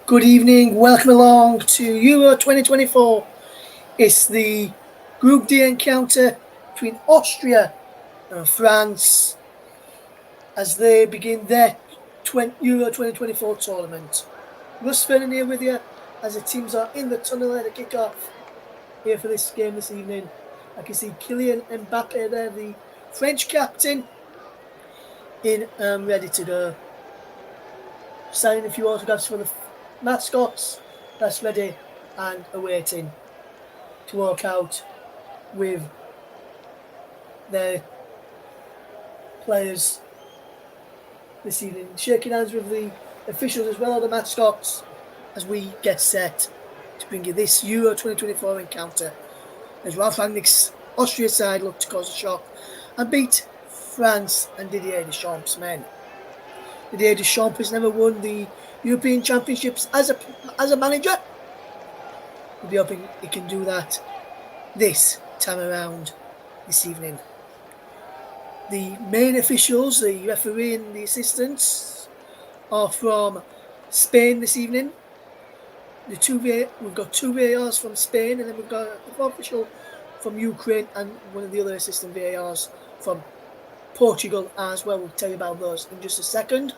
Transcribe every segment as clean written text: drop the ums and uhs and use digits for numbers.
Good evening, welcome along to Euro 2024. It's the Group D encounter between Austria and France as they begin their Euro 2024 tournament. Russ Vernon here with you as the teams are in the tunnel at the kick-off here for this game this evening. I can see Kylian Mbappe there, the French captain, in ready to go. Signing a few autographs for the mascots. That's ready and awaiting to walk out with their players this evening. Shaking hands with the officials as well as the mascots as we get set to bring you this Euro 2024 encounter as Ralph Rangnick's Austria side look to cause a shock and beat France and Didier Deschamps' men. Didier Deschamps has never won the European Championships as a manager. We'll be hoping he can do that this time around this evening. The main officials, the referee and the assistants, are from Spain this evening. We've got two VARs from Spain, and then we've got a official from Ukraine and one of the other assistant VARs from Portugal as well. We'll tell you about those in just a second.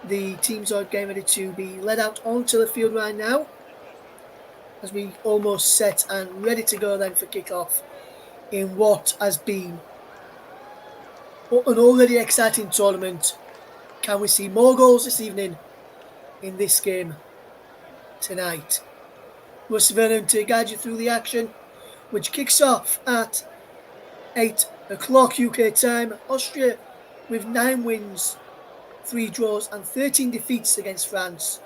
The teams are getting ready to be led out onto the field right now as we almost set and ready to go then for kick-off in what has been an already exciting tournament. Can we see more goals this evening in this game tonight? Russ Vernon to guide you through the action, which kicks off at 8 o'clock UK time. Austria with 9 wins, 3 draws and 13 defeats against France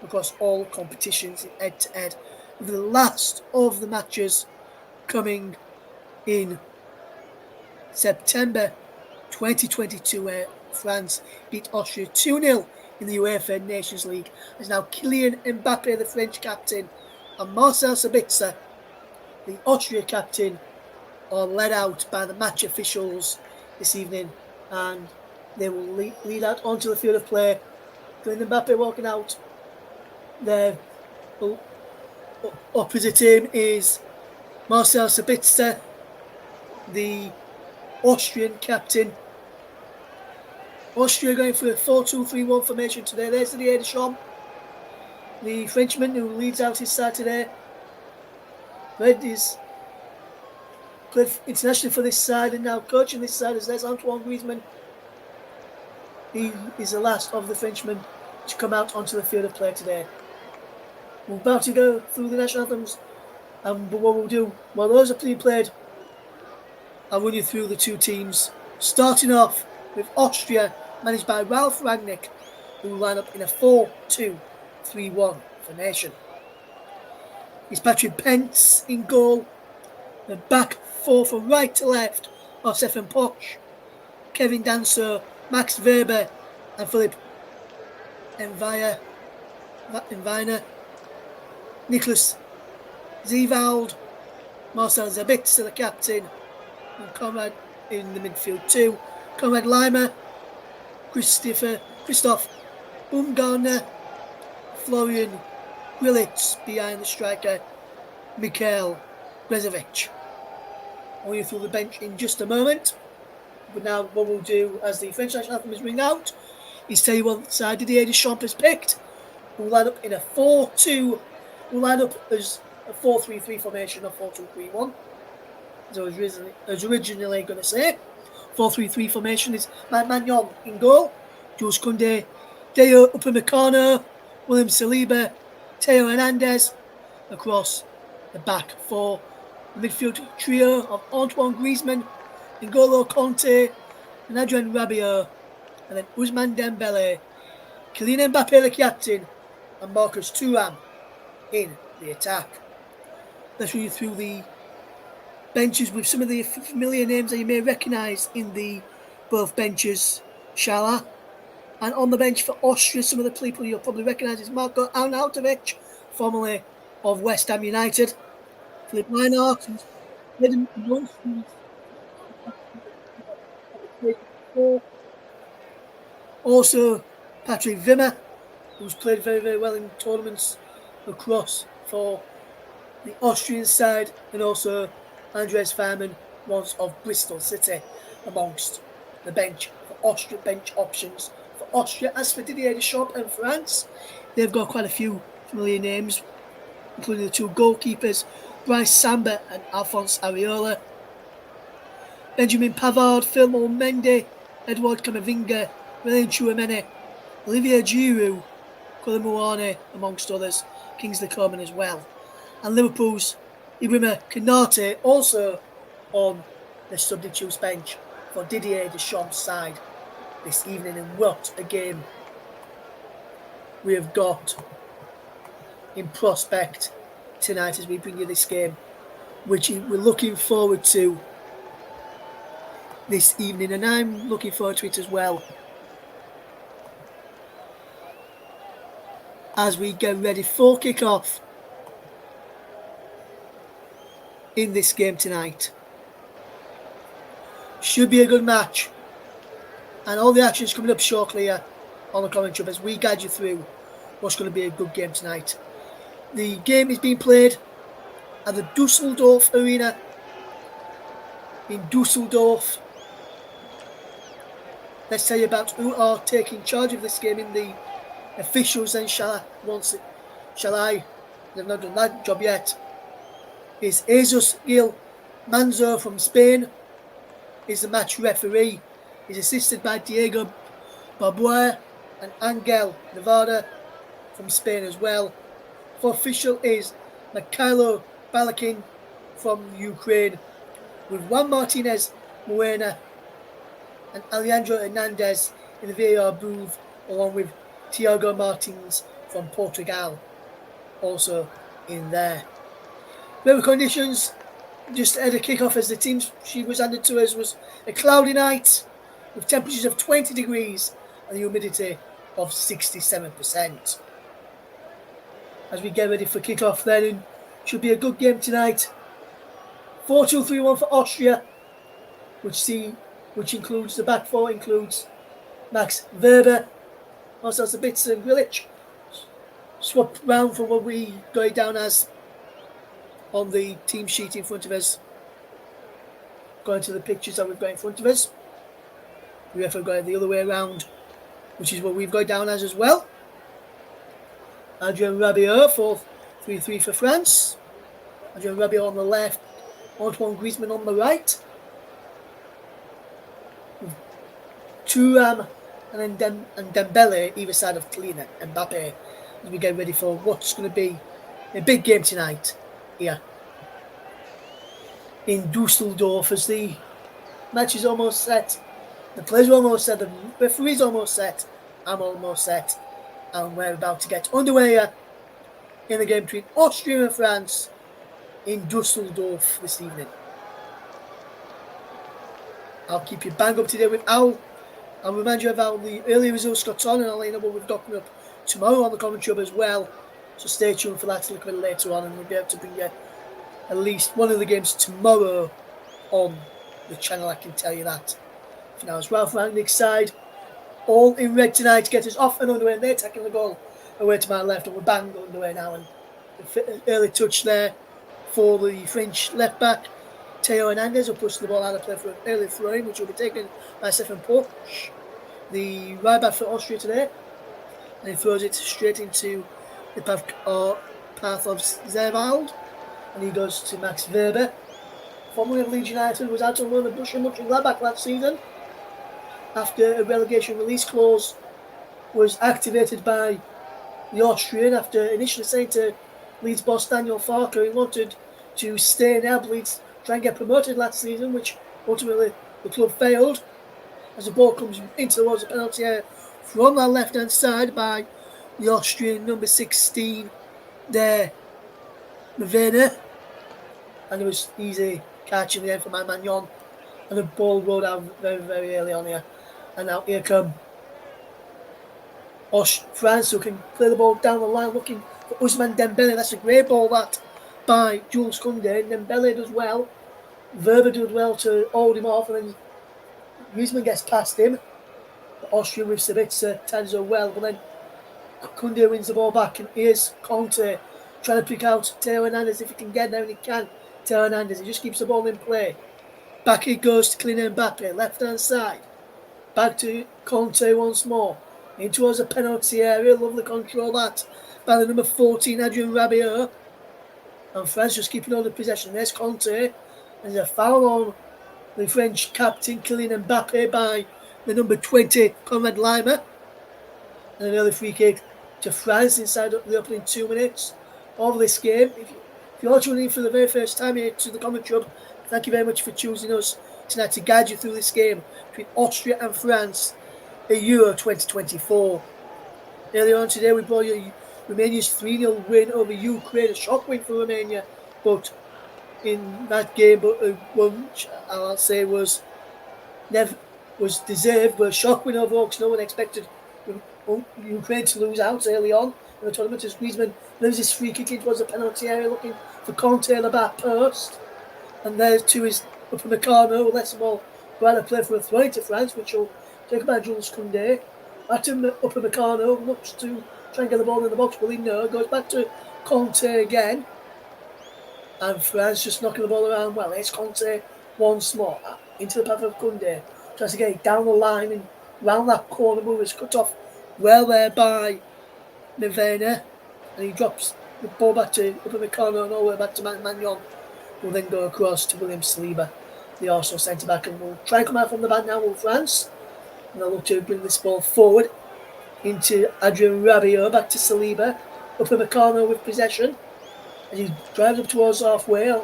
across all competitions in head-to-head, with the last of the matches coming in September 2022, where France beat Austria 2-0 in the UEFA Nations League. As now Kylian Mbappe, the French captain, and Marcel Sabitzer, the Austria captain, are led out by the match officials this evening, and they will lead out onto the field of play. Kylian Mbappe walking out. Their opposite him is Marcel Sabitzer, the Austrian captain. Austria going for a 4-2-3-1 formation today. There's Didier Deschamps, the Frenchman who leads out his side today. Played internationally for this side and now coaching this side as there's Antoine Griezmann. He is the last of the Frenchmen to come out onto the field of play today. We're about to go through the national anthems, but what we'll do, while those are being played, I'll run you through the two teams, starting off with Austria, managed by Ralph Rangnick, who will line up in a 4-2-3-1 formation. It's Patrick Pence in goal. The back four from right to left are Stefan Poch, Kevin Danso, Max Weber and Philipp Enviner. Nicholas Zewald, Marcel Sabitzer, the captain, and Conrad in the midfield too. Conrad Leimer, Christoph Baumgartner, Florian Grillitz behind the striker, Mikhail Brezovic. I'll you through the bench in just a moment. But now what we'll do as the French national anthem is ring out is tell you what side Didier Deschamps has picked. We'll line up in a 4-2. We'll line up as a 4-3-3 formation or 4-2-3-1. As I was originally going to say. 4-3-3 formation is Matt Magnon in goal. Jules Koundé, Deo Upamecano, William Saliba, Teo Hernandez across the back four. The midfield trio of Antoine Griezmann, N'Golo Kanté, and Adrien Rabiot, and then Ousmane Dembele, Kylian Mbappe the captain, and Marcus Thuram in the attack. Let's run you through the benches with some of the familiar names that you may recognise in the both benches, Shala. And on the bench for Austria, some of the people you'll probably recognise is Marko Arnautovic, formerly of West Ham United, Philipp Reinhardt, also Patrick Wimmer, who's played very, very well in tournaments across for the Austrian side, and also Andres Farman, once of Bristol City, amongst the bench for Austria, bench options for Austria. As for Didier Deschamps and France, they've got quite a few familiar names, including the two goalkeepers, Bryce Samba and Alphonse Areola, Benjamin Pavard, Firmo Mendy, Edouard Camavinga, William Chouameni, Olivier Giroud, Colin Mouane, amongst others, Kingsley Coman as well. And Liverpool's Ibrahima Konate also on the substitutes bench for Didier Deschamps' side this evening. And what a game we have got in prospect tonight as we bring you this game, which we're looking forward to this evening, and I'm looking forward to it as well, as we get ready for kick-off in this game tonight. Should be a good match, and all the action's coming up shortly here on the commentary as we guide you through what's going to be a good game tonight. The game is being played at the Dusseldorf Arena in Dusseldorf. Let's tell you about who are taking charge of this game in the officials, and shall I? They've not done that job yet. Is Jesus Gil Manzo from Spain is the match referee. He's assisted by Diego Barbour and Angel Nevada from Spain as well. For official is Mikhailo Balakin from Ukraine, with Juan Martinez Moena and Alejandro Hernandez in the VAR booth, along with Tiago Martins from Portugal also in there. Weather conditions just ahead of kick-off, as the team she was handed to us was a cloudy night with temperatures of 20 degrees and the humidity of 67%. As we get ready for kick-off then, it should be a good game tonight. 4-2-3-1 for Austria, which includes the back four, includes Max Weber, also has the bits and Grilic, swapped round from what we got it down as on the team sheet in front of us. Going to the pictures that we've got in front of us, we have got it the other way around, which is what we've got down as well. Adrien Rabiot, 4-3-3 for France. Adrien Rabiot on the left, Antoine Griezmann on the right. Thuram and Dembele either side of Kylian Mbappe, as we get ready for what's going to be a big game tonight here in Dusseldorf, as the match is almost set, the players are almost set, the referee's almost set, I'm almost set, and we're about to get underway here in the game between Austria and France in Dusseldorf this evening. I'll keep you bang up to date with I'll remind you of how the early results got on, and I'll let you know what we've got coming up tomorrow on the commentary as well. So stay tuned for that a little bit later on, and we'll be able to bring you at least one of the games tomorrow on the channel, I can tell you that. For now, it's Ralph Rangnick's side, all in red tonight to get us off and underway, and they're taking the goal away to my left, and we're bang underway now. And an early touch there for the French left back, Theo Hernandez, will push the ball out of play for an early throw-in, which will be taken by Stefan Poch, the right back for Austria today, and he throws it straight into the path of Zerwald, and he goes to Max Weber, formerly of Leeds United, was out on loan at Borussia Mönchengladbach last season after a relegation release clause was activated by the Austrian, after initially saying to Leeds boss Daniel Farke he wanted to stay and help Leeds try and get promoted last season, which ultimately the club failed, as the ball comes into towards the penalty area from that left hand side by the Austrian number 16 there, Mavena, and it was easy catch in the end for my man Jon, and the ball rolled out very, very early on here, and now here come France, who can play the ball down the line looking for Ousmane Dembele. That's a great ball that by Jules Koundé, and Dembele does well, Weber does well to hold him off, and then Griezmann gets past him. The Austrian with Sabitzer times it well, but then Koundé wins the ball back, and here's Conte trying to pick out Theo Hernandez if he can get there, and he can. Theo Hernandez, he just keeps the ball in play. Back it goes to Kylian Mbappe, left hand side. Back to Conte once more. In towards the penalty area. Lovely control that by the number 14, Adrien Rabiot. And France just keeping all the possession. There's Conte. There's a foul on the French captain, Kylian Mbappe, by the number 20, Conrad Lima. And an early free kick to France inside the opening 2 minutes of this game. If you're tuning in for the very first time here to the commentary hub, thank you very much for choosing us tonight to guide you through this game between Austria and France at Euro 2024. Earlier on today, we brought you Romania's 3-0 win over Ukraine, a shock win for Romania, but in that game, which I'll say was deserved, but a shock win over because no one expected Ukraine to lose out early on in the tournament as Griezmann loses his free kick towards the penalty area looking for Conte in the back post. And there to his Upamecano, who lets the ball go out of play for a throw into France, which will take by Jules Koundé. Back to Upamecano, looks to try and get the ball in the box, but he goes back to Conte again. And France just knocking the ball around well. It's Conte once more into the path of Koundé. Tries to get it down the line and round that corner move is cut off well there by Nevena. And he drops the ball back to Upamecano and all the way back to Magnon. Will then go across to William Saliba, the Arsenal centre-back, and will try and come out from the back now with France. And they'll look to bring this ball forward into Adrien Rabiot, back to Saliba. Upamecano with possession. And he drives up towards halfway,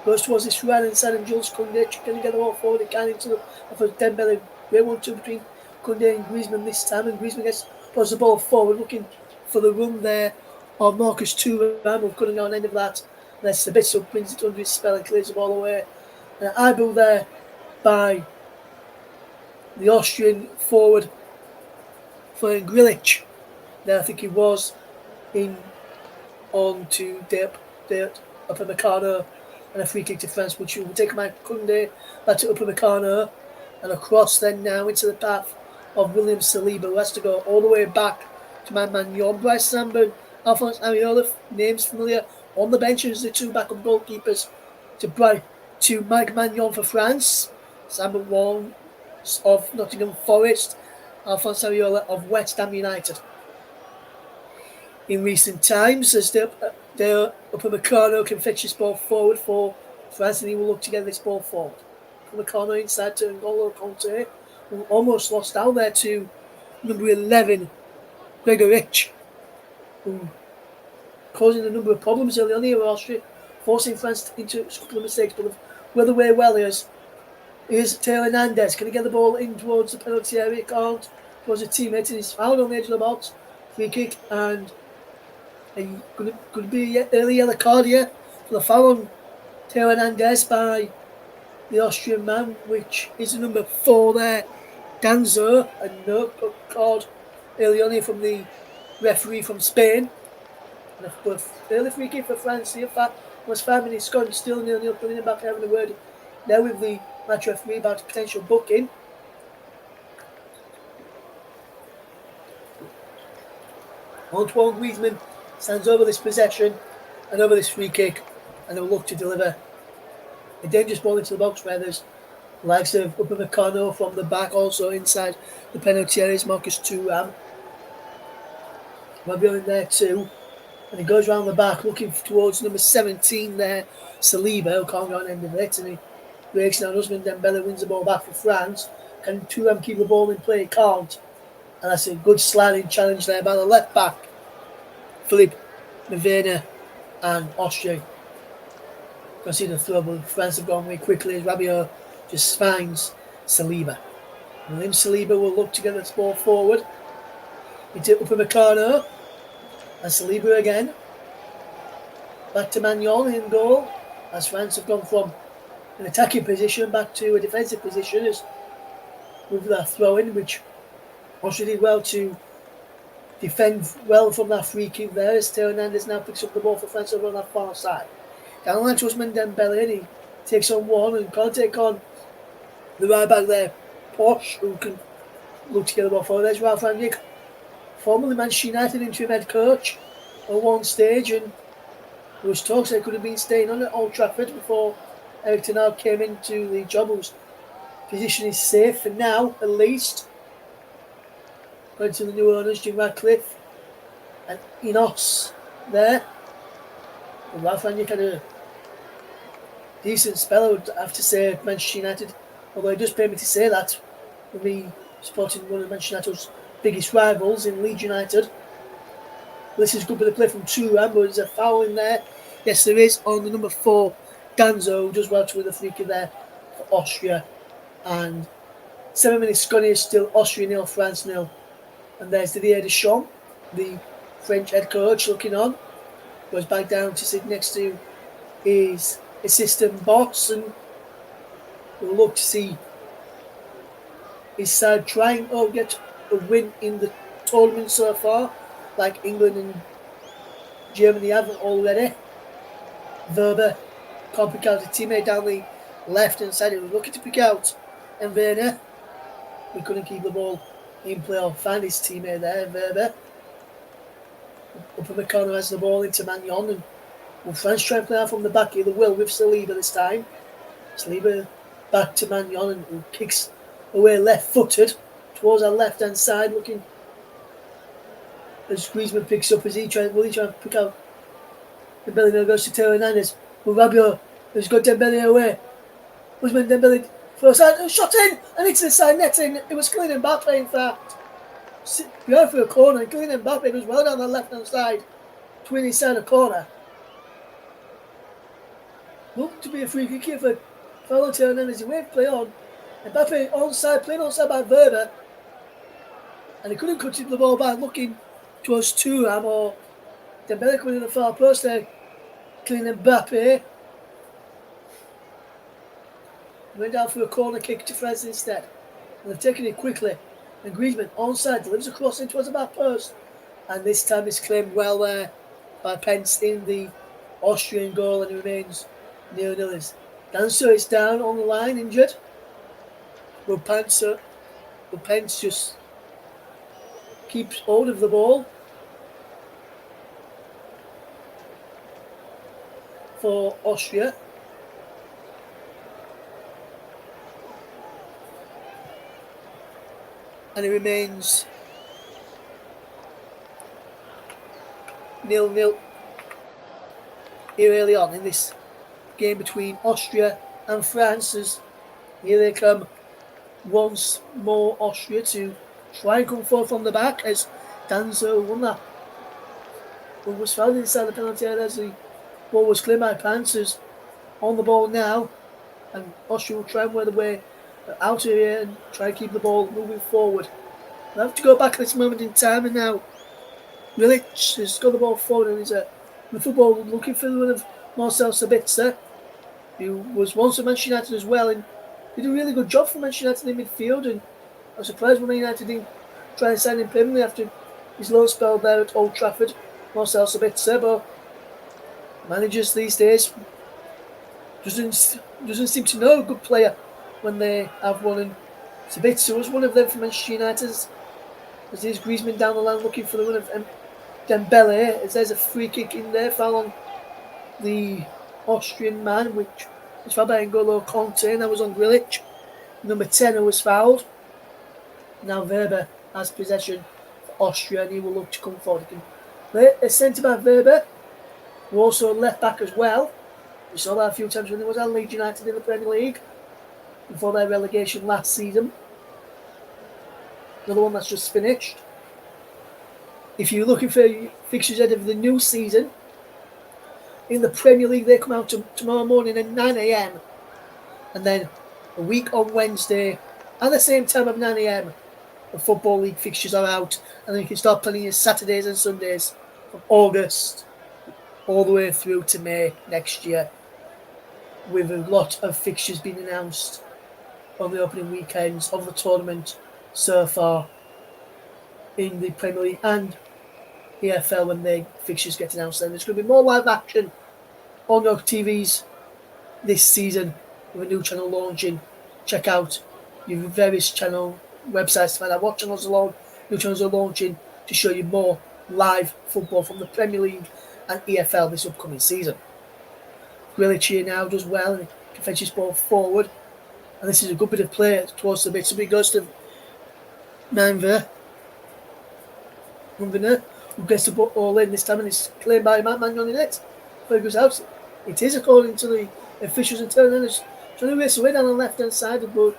goes towards this right-hand side, and Jules Koundé can get the ball forward again into the Dembele. Great 1-2 between Koundé and Griezmann this time, and Griezmann puts the ball forward, looking for the run there of Marcus Thuram, who couldn't go on end of that. And then Sabitzer brings it under his spell and clears the ball away. And an eyeball there by the Austrian forward for Grilic. There I think he was in on to Upamecano, and a free kick to France, which will take him out Koundé back to Upamecano, and across then now into the path of William Saliba, who has to go all the way back to Magnon. Bryce Samba, Alphonse Areola, names familiar on the bench as the two backup goalkeepers to Mike Magnon for France. Samba Wong of Nottingham Forest, Alphonse Areola of West Ham United. In recent times, as Upamecano can fetch this ball forward for France, and he will look to get this ball forward. Upamecano inside to N'Golo Conte, who almost lost out there to number 11, Gregoric, who causing a number of problems early on here with Austria, forcing France into a couple of mistakes, but where the way well is Theo Hernandez. Can he get the ball in towards the penalty area? Can't. Towards a teammate, and he's fouled on the edge of the box. Free kick, and could be early yellow card here for the foul on Theo Hernandez by the Austrian man, which is the number 4 there, Danzo, and no card early on here from the referee from Spain. And a early free kick for France here. Was 5 minutes gone, still 0-0, coming back having a word there with the match referee about potential booking. Antoine Griezmann stands over this possession and over this free kick, and they'll look to deliver a dangerous ball into the box where there's the likes of Upamecano from the back, also inside the penalty area is Marcus Thuram. Rabiot in there too, and he goes around the back looking towards number 17 there, Saliba, who can't go on end of it, and he breaks now. Ousmane Dembele wins the ball back for France. Can Thuram keep the ball in play? He can't. And that's a good sliding challenge there by the left back, Philippe Nevena, and Austria. You can see the throw, but France have gone way quickly as Rabiot just finds Saliba. And then Saliba will look to get this ball forward into Upamecano, and Saliba again. Back to Magnon in goal, as France have gone from an attacking position back to a defensive position as with that throw-in, which Austria did well to defend well from that free kick there, as Theo Hernandez now picks up the ball for France over on that far side. Down the line to Ousmane Dembele, and he takes on one and can't take on the right back there, Posh, who can look to get the ball forward. There's Ralph Rangnick formerly Manchester United interim head coach at one stage, and there was talks they could have been staying on at Old Trafford before Eric Ten Hag came into the job. Whose position is safe for now, at least. According to the new owners, Jim Radcliffe and Enos there. And Ralph Rangnick had a decent spell, I would have to say, at Manchester United. Although it does pay me to say that, with me supporting one of Manchester United's biggest rivals in Leeds United. This is good with the play from Thuram, but there's a foul in there. Yes, there is, on the number 4, Danzo, who does well to win the free kick there for Austria. And 7 minutes gone here, still Austria 0, France 0. And there's Didier Deschamps, the French head coach, looking on. Goes back down to sit next to his assistant boss, and we'll look to see his side trying to get a win in the tournament so far, like England and Germany haven't already. Werber can't pick out a teammate down the left-hand side. He was looking to pick out Werner. He couldn't keep the ball in play or find his teammate there, Werber. Up in the corner has the ball into Magnon, and will France try and play out from the back here? They will with Saliba this time. Saliba back to Magnon, and kicks away left-footed towards our left-hand side, looking as Griezmann picks up. Will he try and pick out Dembele? Now goes to Teo Hernandez. Well, Rabiot has got Dembele away. Usman Dembele first side, shot in, and into the side netting. It was Kylian Mbappe, in fact. Behind for a corner, and Kylian Mbappe was well down the left-hand side to win inside a corner. Looked to be a free kick here for Teo Hernandez. He waved play on. Mbappe onside, playing onside by Werber. And he couldn't cut the ball back, looking towards Thuram or Dembele coming in the far post there. Kylian Mbappe went down for a corner kick to France instead. And they've taken it quickly. And Griezmann onside delivers a cross in towards the back post. And this time it's claimed well there by Pence in the Austrian goal, and it remains 0-0. Danso is down on the line, injured. But Pence just keeps hold of the ball for Austria. And it remains 0-0 here early on in this game between Austria and France, as here they come once more, Austria, to try and come forward from the back as Danzo won that. But was fouled inside the penalty area as the ball was cleared by Panthers. On the ball now, and Austria will try and wear the way out of here and try and keep the ball moving forward. We'll have to go back at this moment in time, and now Milic has got the ball forward and is the football looking for the one of Marcel Sabitzer, who was once at Manchester United as well, and did a really good job for Manchester United in midfield. And I was surprised when United didn't try and sign him permanently after his loan spell there at Old Trafford, Marcel Sabitzer. But managers these days doesn't seem to know a good player when they have one, and Sabitzer was one of them for Manchester United. As there's Griezmann down the line looking for the one of Dembele, as there's a free kick in there, foul on the Austrian man, which was fouled by N'Golo Kanté, and that was on Grilic. Number 10 who was fouled. Now Werber has possession for Austria, and he will look to come forward. He can play a centre-back Werber, who also left back as well. We saw that a few times when there was at Leeds United in the Premier League before their relegation last season. Another one that's just finished. If you're looking for fixtures ahead of the new season, in the Premier League they come out tomorrow morning at 9 a.m. and then a week on Wednesday at the same time of 9 a.m. the Football League fixtures are out, and then you can start playing your Saturdays and Sundays from August all the way through to May next year, with a lot of fixtures being announced on the opening weekends of the tournament so far in the Premier League and EFL when the fixtures get announced. Then there's going to be more live action on your TVs this season with a new channel launching. Check out your various channel websites to find out what channels are new channels are launching to show you more live football from the Premier League and EFL this upcoming season. Grealish here now does well and can fetch his ball forward. And this is a good bit of play towards the bit. So he goes to Manver, who gets the ball in this time and it's claimed by Matt Magnon in it. But it goes out. It is according to the officials and turn and trying to race away down the left hand side, but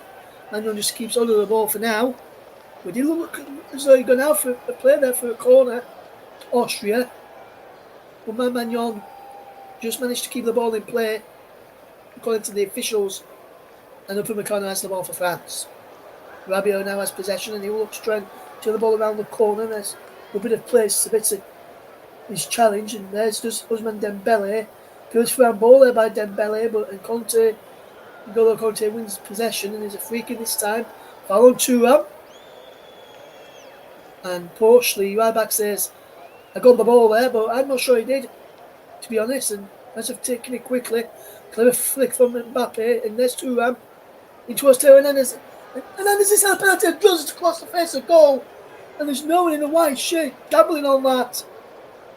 Magnon just keeps hold of the ball for now. We did look as though he'd gone out for a play there for a corner to Austria. But Matt Magnon just managed to keep the ball in play, according to the officials, and Upamecano has the ball for France. Rabiot now has possession and he looks to try and turn the ball around the corner. There's a bit of place, a bit of his challenge, and there's just Ousmane Dembele. Goes for a ball there by Dembele, but N'Golo Conte wins possession and there's a free kick this time. Foul on Thuram. And Porchley, right back, says, I got the ball there, but I'm not sure he did, to be honest, and as I've taken it quickly. Clever flick from Mbappe, and there's Thuram. In towards Theo Hernandez. Hernandez is helping out to does it across the face of goal. And there's no one in a white shirt gambling on that.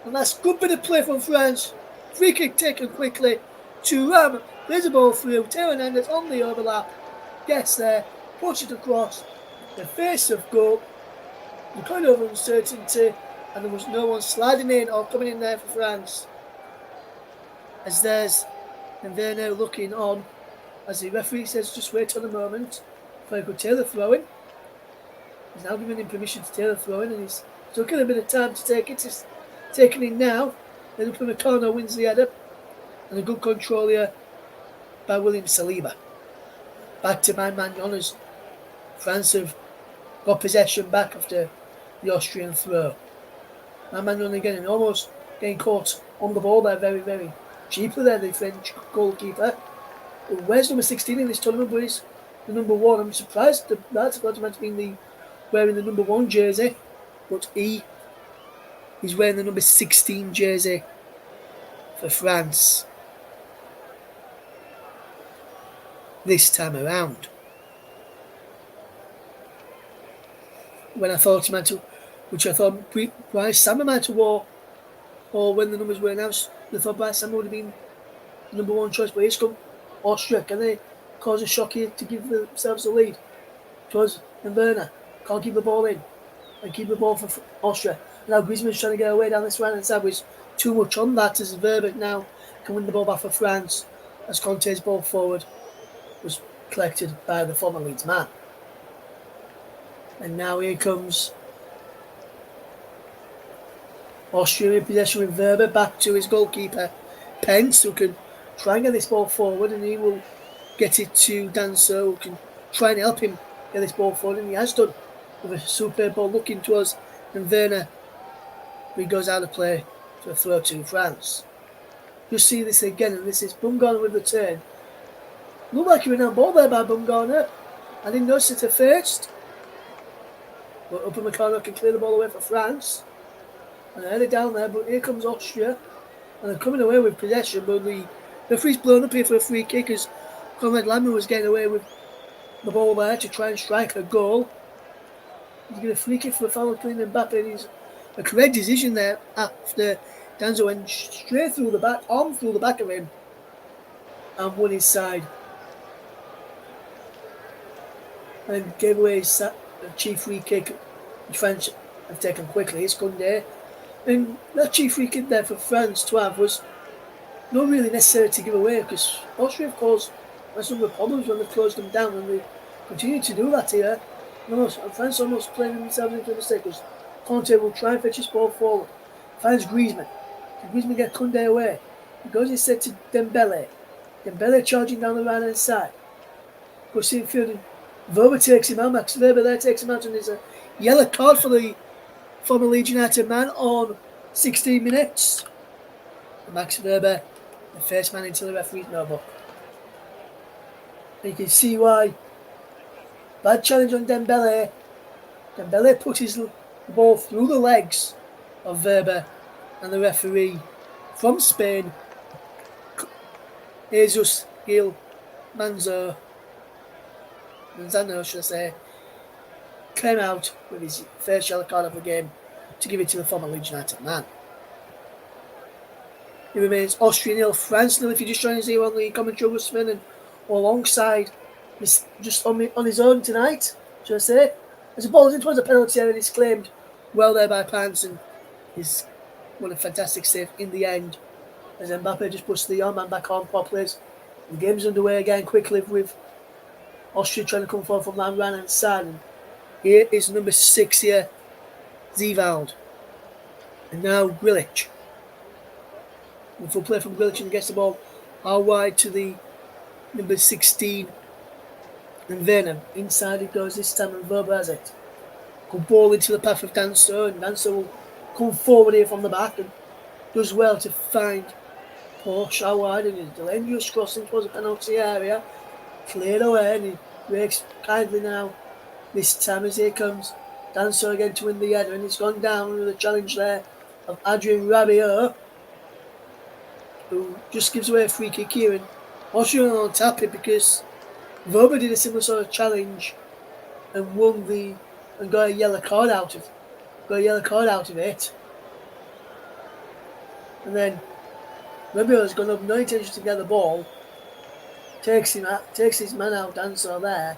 And that's a good bit of play from France. Free kick taken quickly. Thuram plays the ball through. Theo Hernandez on the overlap. Gets there. Puts it across the face of goal. The kind of uncertainty. And there was no one sliding in or coming in there for France. As there's and they're now looking on as the referee says just wait on a moment for a good Taylor throw-in. He's now giving him permission to Taylor throw-in and he's taking a bit of time to take it. It's taken in now. Then Upamecano wins the header and a good control here by William Saliba. Back to Magnon as France have got possession back after the Austrian throw. Magnon again and almost getting caught on the ball there very, very cheaply there, the French goalkeeper. Where's number 16 in this tournament, but he's the number 1. I'm surprised that that's got to have been wearing the number 1 jersey, but he's wearing the number 16 jersey for France this time around. When I thought he meant to, which I thought Bryce Sammer might have wore, or when the numbers were announced, I thought Bryce Sammer would have been the number 1 choice, but here's come Austria. Can they cause a shock here to give themselves the lead? Towards Werner. Can't keep the ball in and keep the ball for Austria. Now Griezmann's trying to get away down this right hand side, which is too much on that as Verbeek now can win the ball back for France as Conte's ball forward was collected by the former Leeds man. And now here comes Austria in possession with Verbeek back to his goalkeeper Pence, who can try and get this ball forward, and he will get it to Danso, who can try and help him get this ball forward, and he has done with a superb ball looking towards and Werner, he goes out of play to a throw to France. You'll see this again, and this is Bumgarner with the turn. Looked like he went on ball there by Bumgarner. I didn't notice it at first, but Upamecano can clear the ball away for France. And I had it down there, but here comes Austria. And they're coming away with possession, but the referee's blown up here for a free kick as Conrad Lamy was getting away with the ball there to try and strike a goal. He's getting a free kick for a foul clean Mbappe, and he's a correct decision there after Danzo went straight through the back, arm through the back of him, and won his side. And gave away his chief free kick, which France have taken quickly. It's Koundé. And that chief free kick there for France to have was not really necessary to give away because Austria have caused a number of problems when they've closed them down, and they continue to do that here. France almost playing themselves into a mistake because Conte will try and fetch his ball forward. Finds Griezmann. Can Griezmann get Koundé away? He goes instead to Dembele. Dembele charging down the right hand side. Goes to the field and Verber takes him out. Max Verber there takes him out, and there's a yellow card for the former Leeds United man on 16 minutes. And Max Verber, the first man into the referee's notebook. And you can see why. Bad challenge on Dembele. Dembele put his ball through the legs of Verber, and the referee from Spain, Jesus Gil Manzano, should I say, came out with his first yellow card of the game to give it to the former Leeds United man. It remains Austria 0, France 0. If you're just joining us here on the commentary with Sven and alongside, just on his own tonight, should I say? As a ball is in towards a penalty area, and it's claimed well there by Pants, and he's won a fantastic save in the end. As Mbappe just puts the arm man back on properly. The game's underway again quickly with Austria trying to come forward from that right hand side. And here is number 6 here, Zivald. And now Grilic. And full play from Grilic and gets the ball out wide to the number 16. And Werner. Inside it goes this time, and Verba has it. Good ball into the path of Danso, and Danso will come forward here from the back and does well to find Porsche out wide, and his dangerous crossing towards the penalty area. Cleared away, and he breaks kindly now. This time as here comes Danso again to win the header, and it's gone down with a challenge there of Adrien Rabiot, who just gives away a free kick here. And Austria on tap it because Verba did a similar sort of challenge and got a yellow card out of it. And then Rabiot's gone up, no intention to get the ball. Takes his man out, Danso there.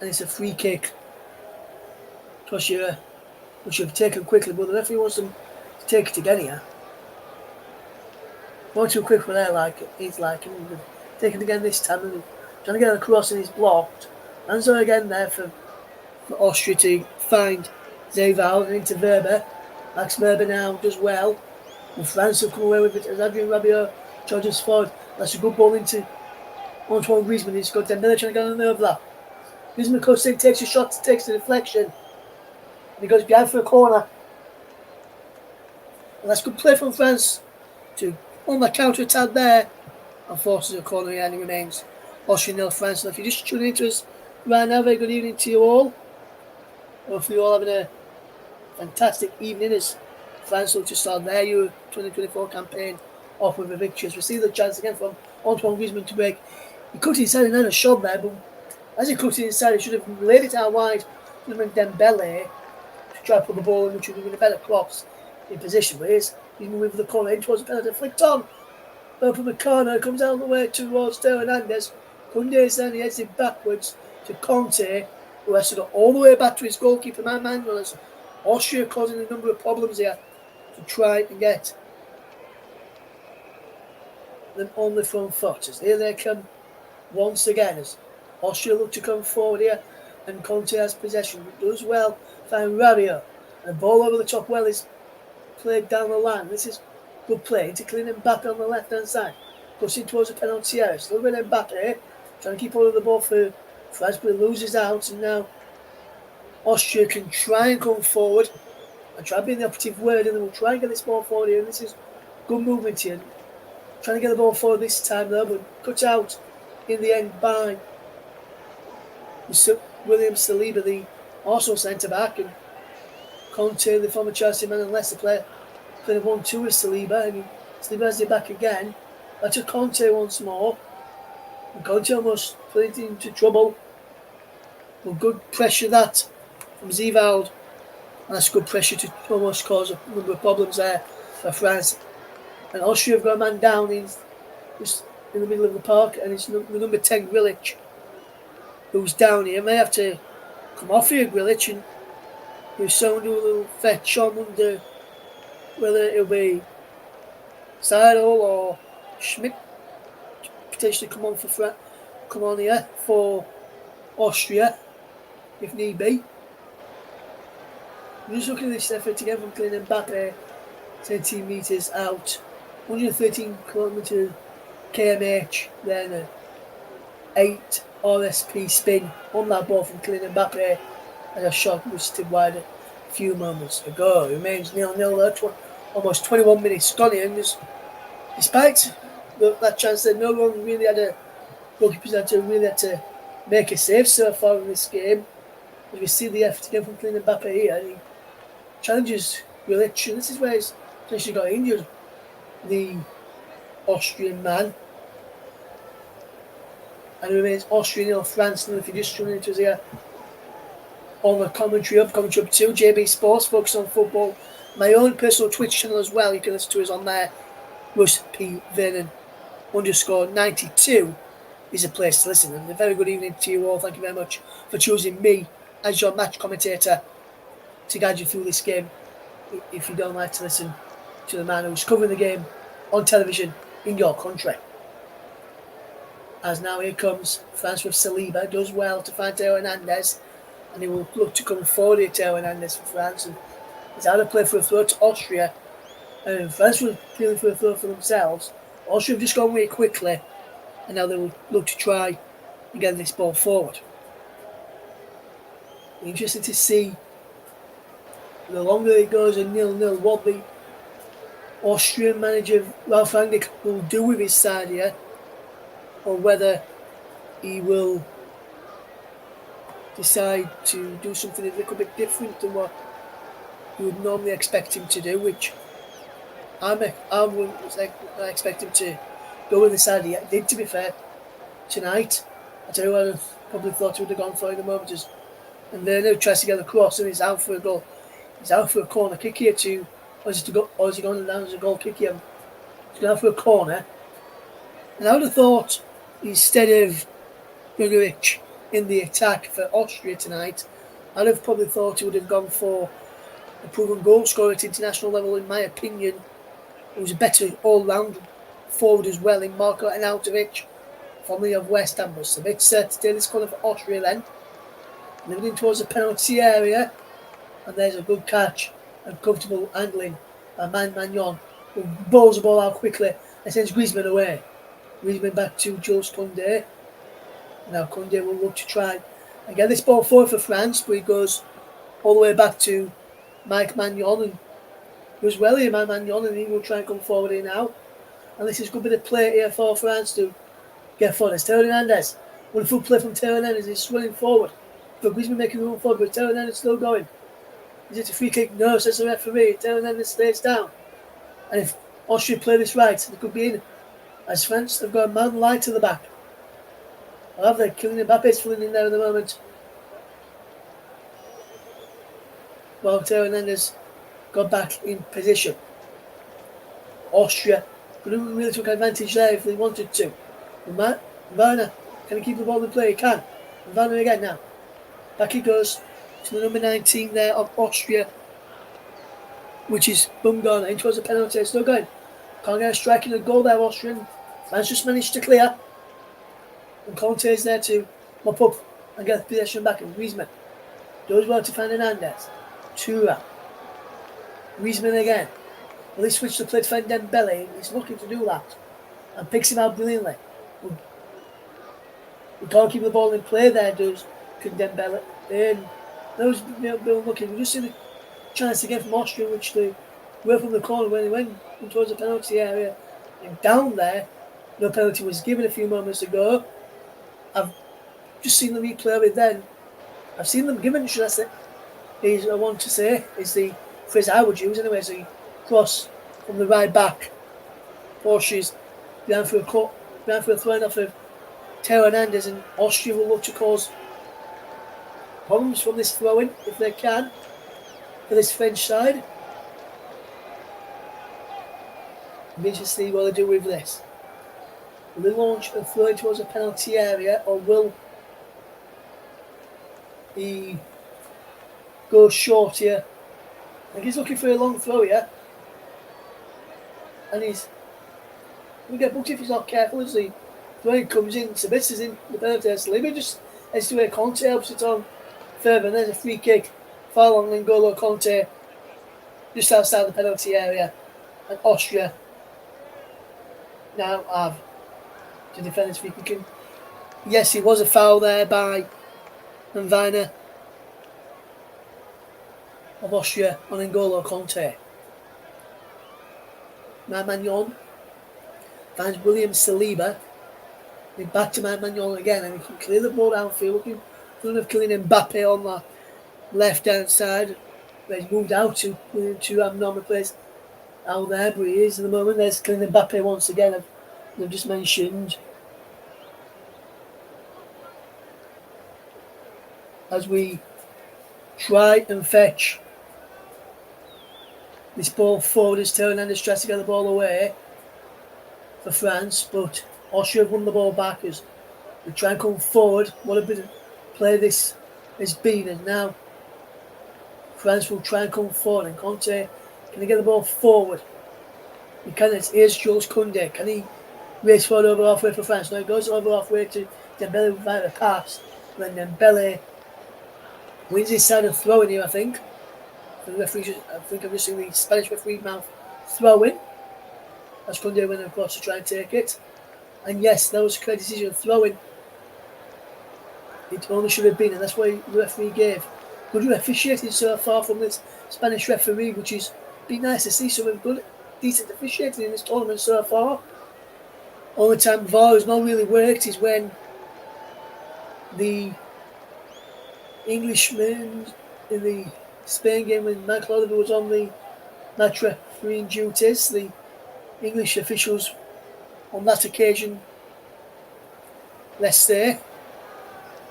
And it's a free kick to Austria, which have taken quickly, but the referee wants them to take it again here. More too quick for there, taking it again this time, and trying to get across, and he's blocked. Danso again there for Austria to find Zivald and into Werber. Max Werber now does well. And France will come away with it as Adrien Rabiot charges forward. That's a good ball into Antoine Griezmann. He's got Dembele trying to get on the overlap. Griezmann cuts in, takes a shot, takes the deflection. And he goes behind for a corner. And that's good play from France to on the counter attack there and forces a corner here, and it remains Austria 0, France. And if you're just tuning into us right now, very good evening to you all. Hopefully you're all having a fantastic evening as France look to start their Euro 2024 campaign off with a victory. As we see the chance again from Antoine Griezmann to break. He cut inside and had a shot there, but as he cut it inside, he should have laid it out wide. Should have been Dembele to try to put the ball in, which would have been a better cross in position. But he's moving with the corner in towards the penalty, flicked on. From the corner, comes out of the way towards Teo Hernandez. Koundé then he heads it backwards to Conte, who has to go all the way back to his goalkeeper, Manuel, as Austria causing a number of problems here to try and get them on the front foot. As here they come once again, as Austria look to come forward here, and Conte has possession. Does well, find Rabiot, and ball over the top well is played down the line. This is good play into Kylian Mbappe on the left hand side. Pushing towards the penalty area. Still with Mbappe, trying to keep hold of the ball for France, but loses out, and now Austria can try and come forward and try and be the operative word, and then we'll try and get this ball forward here. And this is good movement here. Trying to get the ball forward this time though, but cut out in the end by William Saliba, the Arsenal centre back, and Conte, the former Chelsea man and Leicester player, played a 1-2 with Saliba, and Saliba has it back again. Back to Conte once more. And Conte almost put it into trouble. But good pressure that from Zivald. And that's good pressure to almost cause a number of problems there for France. And Austria have got a man down in the middle of the park, and it's the number 10 Grilic who's down here. May have to come off here, Grilic, and if someone do a little fetch on under whether it'll be Seidel or Schmidt potentially come on here for Austria if need be. I'm just looking at this effort again from Kylian Mbappe, 17 metres out, 113 kilometre kmh, then an 8 RSP spin on that ball from Kylian Mbappe, and a shot was tipped wide a few moments ago. It remains 0-0 there, almost 21 minutes gone here, and despite that chance that no one really had a goalkeeper had to make a save so far in this game. As we see the effort again from Kylian Mbappe here, and he challenges Grilic, and this is where he's potentially got injured, the Austrian man. And it remains Austria 0, France 0. If you just tuning into us here on the commentary up 2, JB Sports, focus on football. My own personal Twitch channel as well, you can listen to us on there. Russ P. Vernon _92 is a place to listen. And a very good evening to you all. Thank you very much for choosing me as your match commentator to guide you through this game. If you don't like to listen to the man who's covering the game on television in your country. As now here comes France with Saliba, does well to find Theo Hernandez, and he will look to come forward here, Theo Hernandez for France, and he's out of play for a throw to Austria, and France were feeling for a throw for themselves. Austria have just gone away quickly, and now they will look to try and get this ball forward. Interesting to see, the longer it goes a 0-0, what the Austrian manager Ralf Rangnick will do with his side here, or whether he will decide to do something a little bit different than what you would normally expect him to do, which I wouldn't expect him to go with the side he did, to be fair. Tonight, I tell you what, I probably thought he would have gone for in the moment, and Werner tries to get a cross and he's out for a goal. He's out for a corner kick here too, or is he going down as a goal kick here? He's going out for a corner. And I would have thought, instead of Begovic in the attack for Austria tonight, I'd have probably thought he would have gone for a proven goal scorer at international level, in my opinion. He was a better all-round forward as well in Marko Arnautovic, formerly of West Ham. But Sabitzer to steal this corner for Austria then. Moving towards the penalty area. And there's a good catch and comfortable handling by Magnon, who bowls the ball out quickly and sends Griezmann away. Griezmann back to Jules Koundé. Now Koundé will look to try and get this ball forward for France, but he goes all the way back to Mike Magnon and goes well here, Magnon, and he will try and come forward here now. And this is a good bit of play here for France to get forward. It's Theo Hernandez. Wonderful play from Theo Hernandez. He's swelling forward. But Griezmann making a run forward, but Theo Hernandez still going. Is it a free kick? No, says the referee. Theo Hernandez stays down. And if Austria play this right, they could be in. As France have got a man light to the back. I love that. Kylian Mbappe is filling in there at the moment. Well, Theo Hernandez got back in position. Austria could have really took advantage there if they wanted to. Werner, can he keep the ball in play? He can. And Werner again now. Back he goes to the number 19 there of Austria, which is Bumgarner. In towards the penalty. It's no good. Can't get a strike in the goal there, Austrian. France just managed to clear. And Conte is there to mop up and get the possession back. And Griezmann does well to find Hernandez. Tura. Griezmann again. Well, he switched the play to find Dembele. He's looking to do that. And picks him out brilliantly. We can't keep the ball in play there, does Dembele. And those looking. We just see the chance again from Austria, which they were from the corner when they went towards the penalty area. And down there, no penalty was given a few moments ago. I've just seen the replay of it then. I've seen them given, should I say, is I want to say, is the phrase I would use anyway, so cross from the right back. Austria's down for a throw off of Theo Hernandez, and Austria will look to cause problems from this throw-in, if they can, for this French side. It'll be interesting to see what they do with this. Will they launch a throw towards a penalty area, or will he go short here? I think he's looking for a long throw here. And he's going to get booked if he's not careful as the throwing comes in. Sabitzer's in the penalty area. Saliba just heads to where Conte helps it on further. And there's a free kick. Far along N'Golo Conte just outside the penalty area. And Austria now have to defend this free kick. Yes, it was a foul there by Weiner of Austria on N'Golo Conte. Now Magnon finds William Saliba. Then back to Magnon again, and he can clear the ball downfield. Looking for Kylian Mbappe on the left hand side. Where he's moved out to abnormal place out there, but he is at the moment. There's Kylian Mbappe once again, I've just mentioned. As we try and fetch this ball forward as Theo Hernandez tries to get the ball away for France, but Austria have won the ball back as we try and come forward. What a bit of play this has been, and now France will try and come forward, and Conte, can he get the ball forward? He can. Here's Jules Koundé. Can he race forward over halfway for France? No, he goes over halfway to Dembele via the pass. And then Dembele wins his side of throwing here, I think. The referee, I think I've just seen the Spanish referee mouth throwing. As Koundé went across to try and take it. And yes, that was a correct decision of throwing. It only should have been, and that's why the referee gave. Good officiating so far from this Spanish referee, which is been nice to see some good, decent officiating in this tournament so far. Only time VAR has not really worked is when the Englishman in the Spain game when Michael Oliver was on the match refereeing duties. The English officials on that occasion, let's say,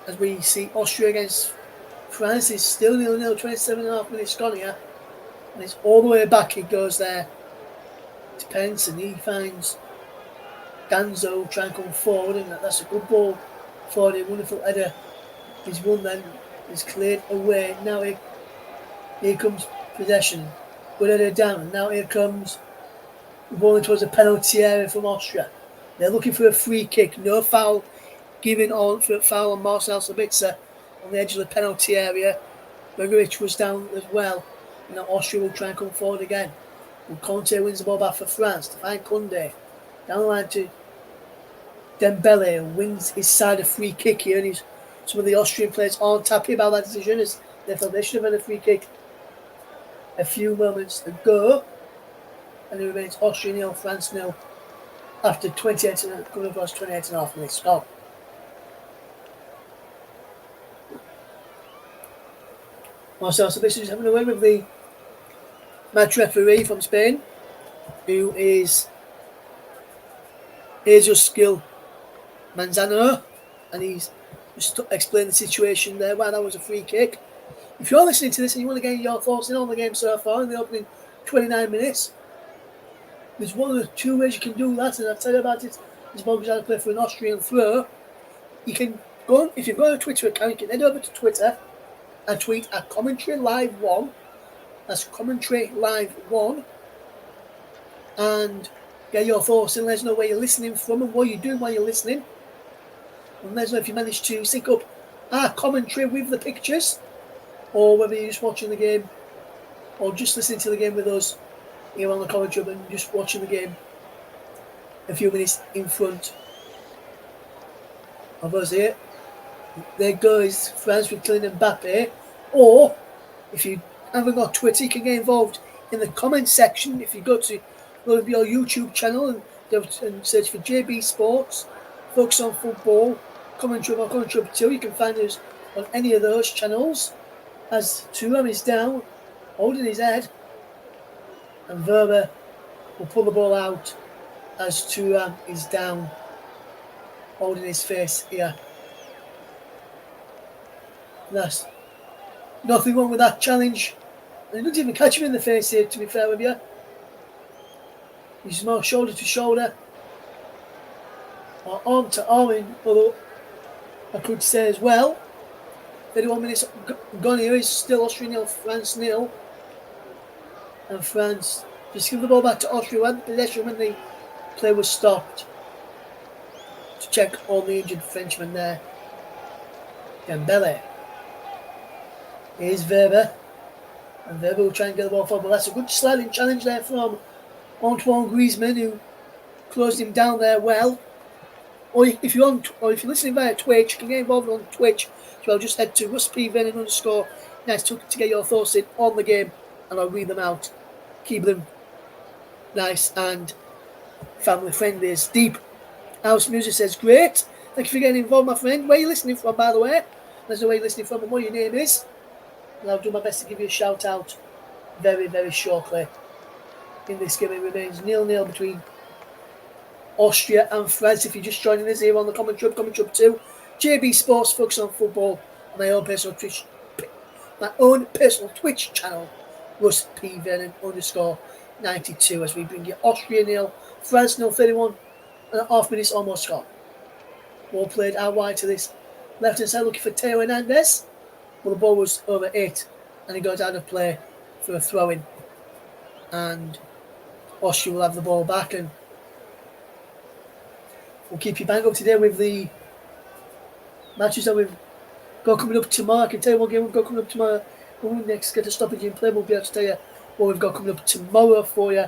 as we see Austria against France is still 0-0, 27.5 minutes gone here. And it's all the way back, it goes there to Pence, and he finds Danzo trying to come forward, and that's a good ball for the wonderful header. He's won then, he's cleared away. Now here comes possession. Good header down, and now here comes the ball towards a penalty area from Austria. They're looking for a free kick, no foul given on for a foul on Marcel Sabitzer on the edge of the penalty area. Begovic was down as well. And now Austria will try and come forward again. And Conte wins the ball back for France to find Koundé. Down the line to Dembele, and wins his side a free kick here. And some of the Austrian players aren't happy about that decision, as they felt they should have had a free kick a few moments ago. And it remains Austria 0, France 0 after 28 and a half minutes gone. Marcel Sabitzer is having a win with the match referee from Spain, who is Jesus Skill Manzano, and he's just explained the situation there. Wow, that was a free kick. If you're listening to this and you want to get your thoughts in on the game so far in the opening 29 minutes, there's one of the two ways you can do that, and I'll tell you about it. This ball goes out to play for an Austrian throw. You can go on, if you've got a Twitter account, you can head over to Twitter and tweet at Commentary Live 1. That's Commentary Live 1. And get your thoughts and let us know where you're listening from and what you're doing while you're listening. And let us know if you managed to sync up our commentary with the pictures, or whether you're just watching the game or just listening to the game with us here on the commentary and just watching the game a few minutes in front of us here. There goes France with Kylian Mbappe. Or if you haven't got Twitter, you can get involved in the comment section. If you go to your YouTube channel and search for JB Sports, Focus on Football, Commentary or Commentary 2, you can find us on any of those channels. As Thuram is down, holding his head, and Verba will pull the ball out as Thuram is down, holding his face here. That's nothing wrong with that challenge. And he doesn't even catch him in the face here, to be fair with you. He's more shoulder to shoulder, or arm to arm, although I could say as well. 31 minutes gone here, is still Austria 0, France 0. And France just give the ball back to Austria, who had possession when the play was stopped. To check on the injured Frenchman there. Dembele. Here's Weber. And Weber will try and get the ball forward, but that's a good sliding challenge there from Antoine Griezmann, who closed him down there well. Or if you're listening via Twitch, you can get involved on Twitch. So I'll just head to RustPVenom_. Nice to get your thoughts in on the game, and I'll read them out. Keep them nice and family friendly. As Deep House Music says, great. Thank you for getting involved, my friend. Where are you listening from, by the way? Let us know where you're listening from and what your name is. And I'll do my best to give you a shout out very, very shortly. In this game, it remains 0-0 between Austria and France. If you're just joining us here on the Commentary 2, JB Sports, Focus on Football, and my own personal my own personal Twitch channel, RustPVernon_92, as we bring you Austria 0, France 0, 31 and a half minutes almost gone. Ball played out wide to this left hand side, looking for Teo Hernandez. Well, the ball was over 8 and he goes out of play for a throw in. And Austria will have the ball back, and we'll keep you bang up today with the matches that we've got coming up tomorrow. I can tell you what game we've got coming up tomorrow. When we next get a stoppage in play, we'll be able to tell you what we've got coming up tomorrow for you,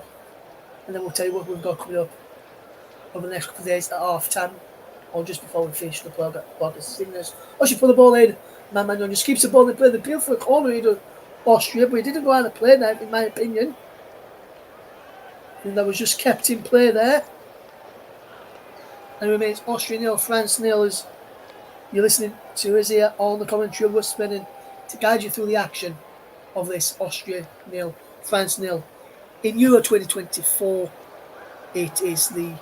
and then we'll tell you what we've got coming up over the next couple of days at half time or just before we finish the podcast. Austria put the ball in. Man just keeps the ball in play. The appeal for a corner into Austria, but he didn't go out of play there, in my opinion. And that was just kept in play there. And it remains Austria 0, France 0, as you're listening to us here on the commentary of Russ Brennan to guide you through the action of this Austria 0, France 0. In Euro 2024, it is the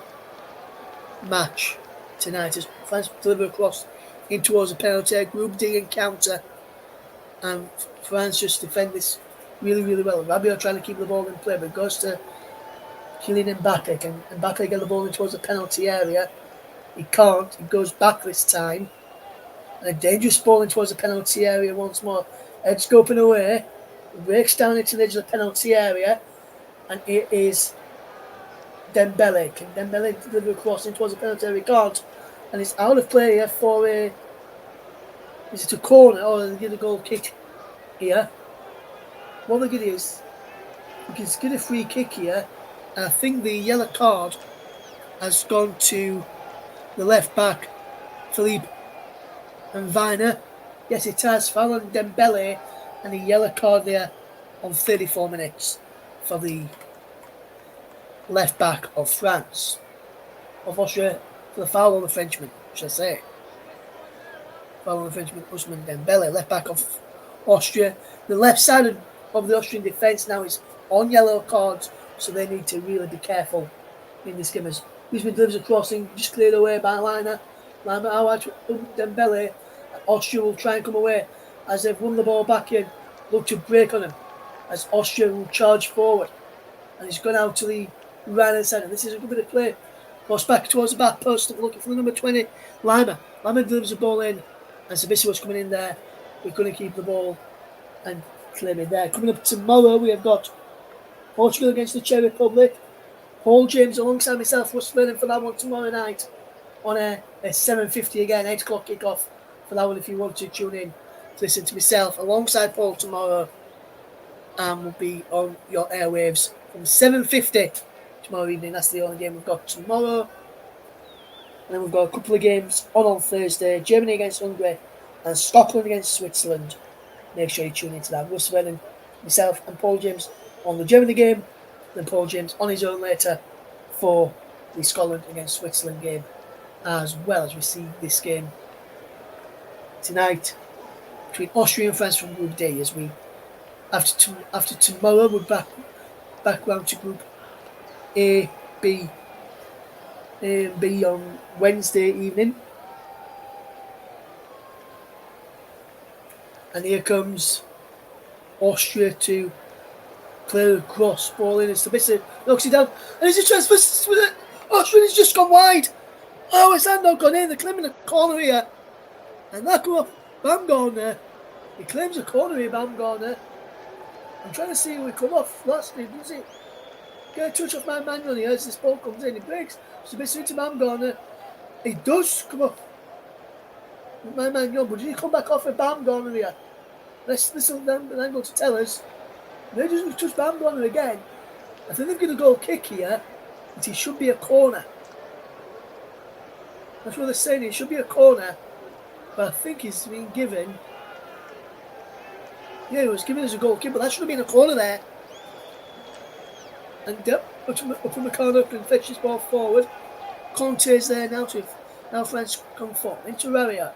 match tonight as France deliver across in towards a penalty, Group D encounter, and France just defend this really, really well. Rabiot trying to keep the ball in play, but it goes to Kylian Mbappe. Can Mbappe get the ball in towards the penalty area? He can't. He goes back this time. And a dangerous ball in towards the penalty area once more. Edge scoping away. Breaks down into the edge of the penalty area. And it is Dembele. Can Dembele deliver a cross in towards the penalty area? He can't. And it's out of play here for a... Is it a corner or they get a goal kick here? What they're going to do is we can get a free kick here. And I think the yellow card has gone to the left back, Philippe and Viner. Yes, it has. Foul on Dembele and a yellow card there on 34 minutes for the left back of France. Of Austria, for the foul on the Frenchman, should I say. Foul on the Frenchman, Ousmane Dembele, left back of Austria. The left side of the Austrian defence now is on yellow cards, so they need to really be careful in this game. As Ousmane delivers a crossing, just cleared away by Liner. Liner out to Dembele. Austria will try and come away as they've won the ball back in. Look to break on him as Austria will charge forward. And he's gone out to the right hand side. And this is a good bit of play. Cross back towards the back post, looking for the number 20, Lima. Lima delivers the ball in, and Sabisi was coming in there. We're going to keep the ball and claim it there. Coming up tomorrow, we have got Portugal against the Czech Republic. Paul James alongside myself, Russ Vernon for that one tomorrow night on a 7:50 again, 8 o'clock kickoff for that one if you want to tune in to listen to myself alongside Paul tomorrow. And we'll be on your airwaves from 7:50 tomorrow evening. That's the only game we've got tomorrow. And then we've got a couple of games on Thursday. Germany against Hungary and Scotland against Switzerland. Make sure you tune into that. Russ Vernon, myself and Paul James on the Germany game. Then Paul James on his own later for the Scotland against Switzerland game. As well as we see this game tonight between Austria and France from Group D. As we after tomorrow we're back round to Group A, B on Wednesday evening. And here comes Austria to play the cross ball in. It's Sabisa knocks it down. And there's a transfer with it. Austria's just gone wide. Oh, is that not gone in? They're claiming a corner here. And that go up. Baumgartner. He claims a corner here, Baumgartner. I'm trying to see who he come off last time. Does he get a touch off my manual here as this ball comes in? He breaks. Sabisa into Baumgartner. He does come off my manual, but did he come back off with Baumgartner here? Let's listen to them and go to tell us. They just touch Baumgartner again. I think they've got a goal kick here. But it should be a corner. That's what they're saying. It should be a corner. But I think he's been given. Yeah, he was given as a goal kick, but that should have been a corner there. And up from the corner up and fetch his ball forward. Conte's there now to now France come forward into Rabiot.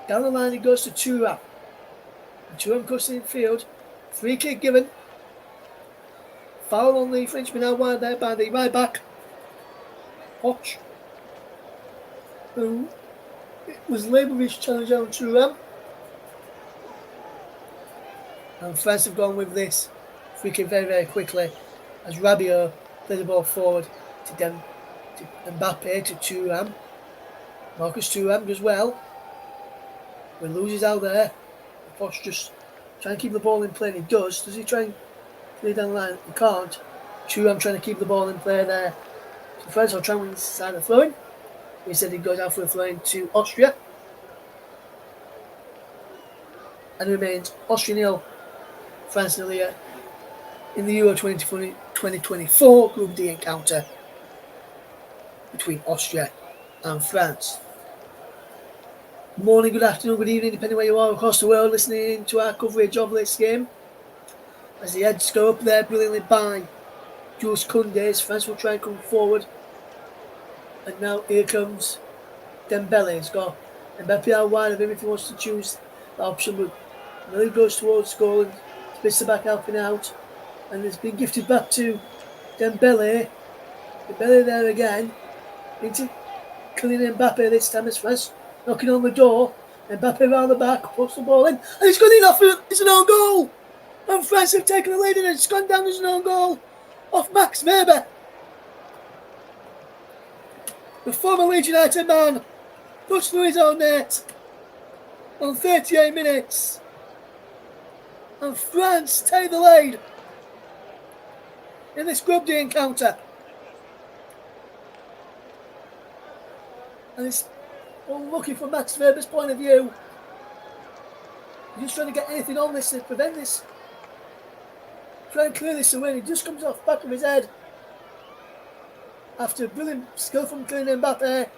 Down the line it goes to Thuram. Thuram goes in the field. Free kick given. Foul on the Frenchman out wide there by the right back. Hoch. Who was labelled his challenge on Thuram. And France have gone with this free kick very, very quickly as Rabiot plays the ball forward to Mbappe, to Thuram. Marcus Thuram does well. He loses out there. Posh just trying to keep the ball in play, and he does. Does he try and play down the line? He can't. Thuram trying to keep the ball in play there. So France will try and win this side of throwing. Instead, he goes out for a throw-in to Austria. And it remains Austria 0, France 0 here in the Euro 2024 Group D encounter between Austria and France. Good morning, good afternoon, good evening, depending where you are across the world listening to our coverage of this game. As the heads go up there brilliantly by Jules Koundé, France will try and come forward. And now here comes Dembele. He's got Mbappe out wide of him if he wants to choose that option, but Miller goes towards goal and spits the back helping out. And it's been gifted back to Dembele. Dembele there again. Into Kylian Mbappe this time as France knocking on the door. Mbappe around the back, puts the ball in, and it's gone in off. It's an own goal. And France have taken the lead, and it's gone down as an own goal off Max Weber. The former Leeds United man pushed through his own net on 38 minutes. And France take the lead in this Group D encounter. And it's unlucky from Max Weber's point of view. He's just trying to get anything on this to prevent this. Try and clear this away. He just comes off the back of his head. After a brilliant skill from Kylian Mbappe.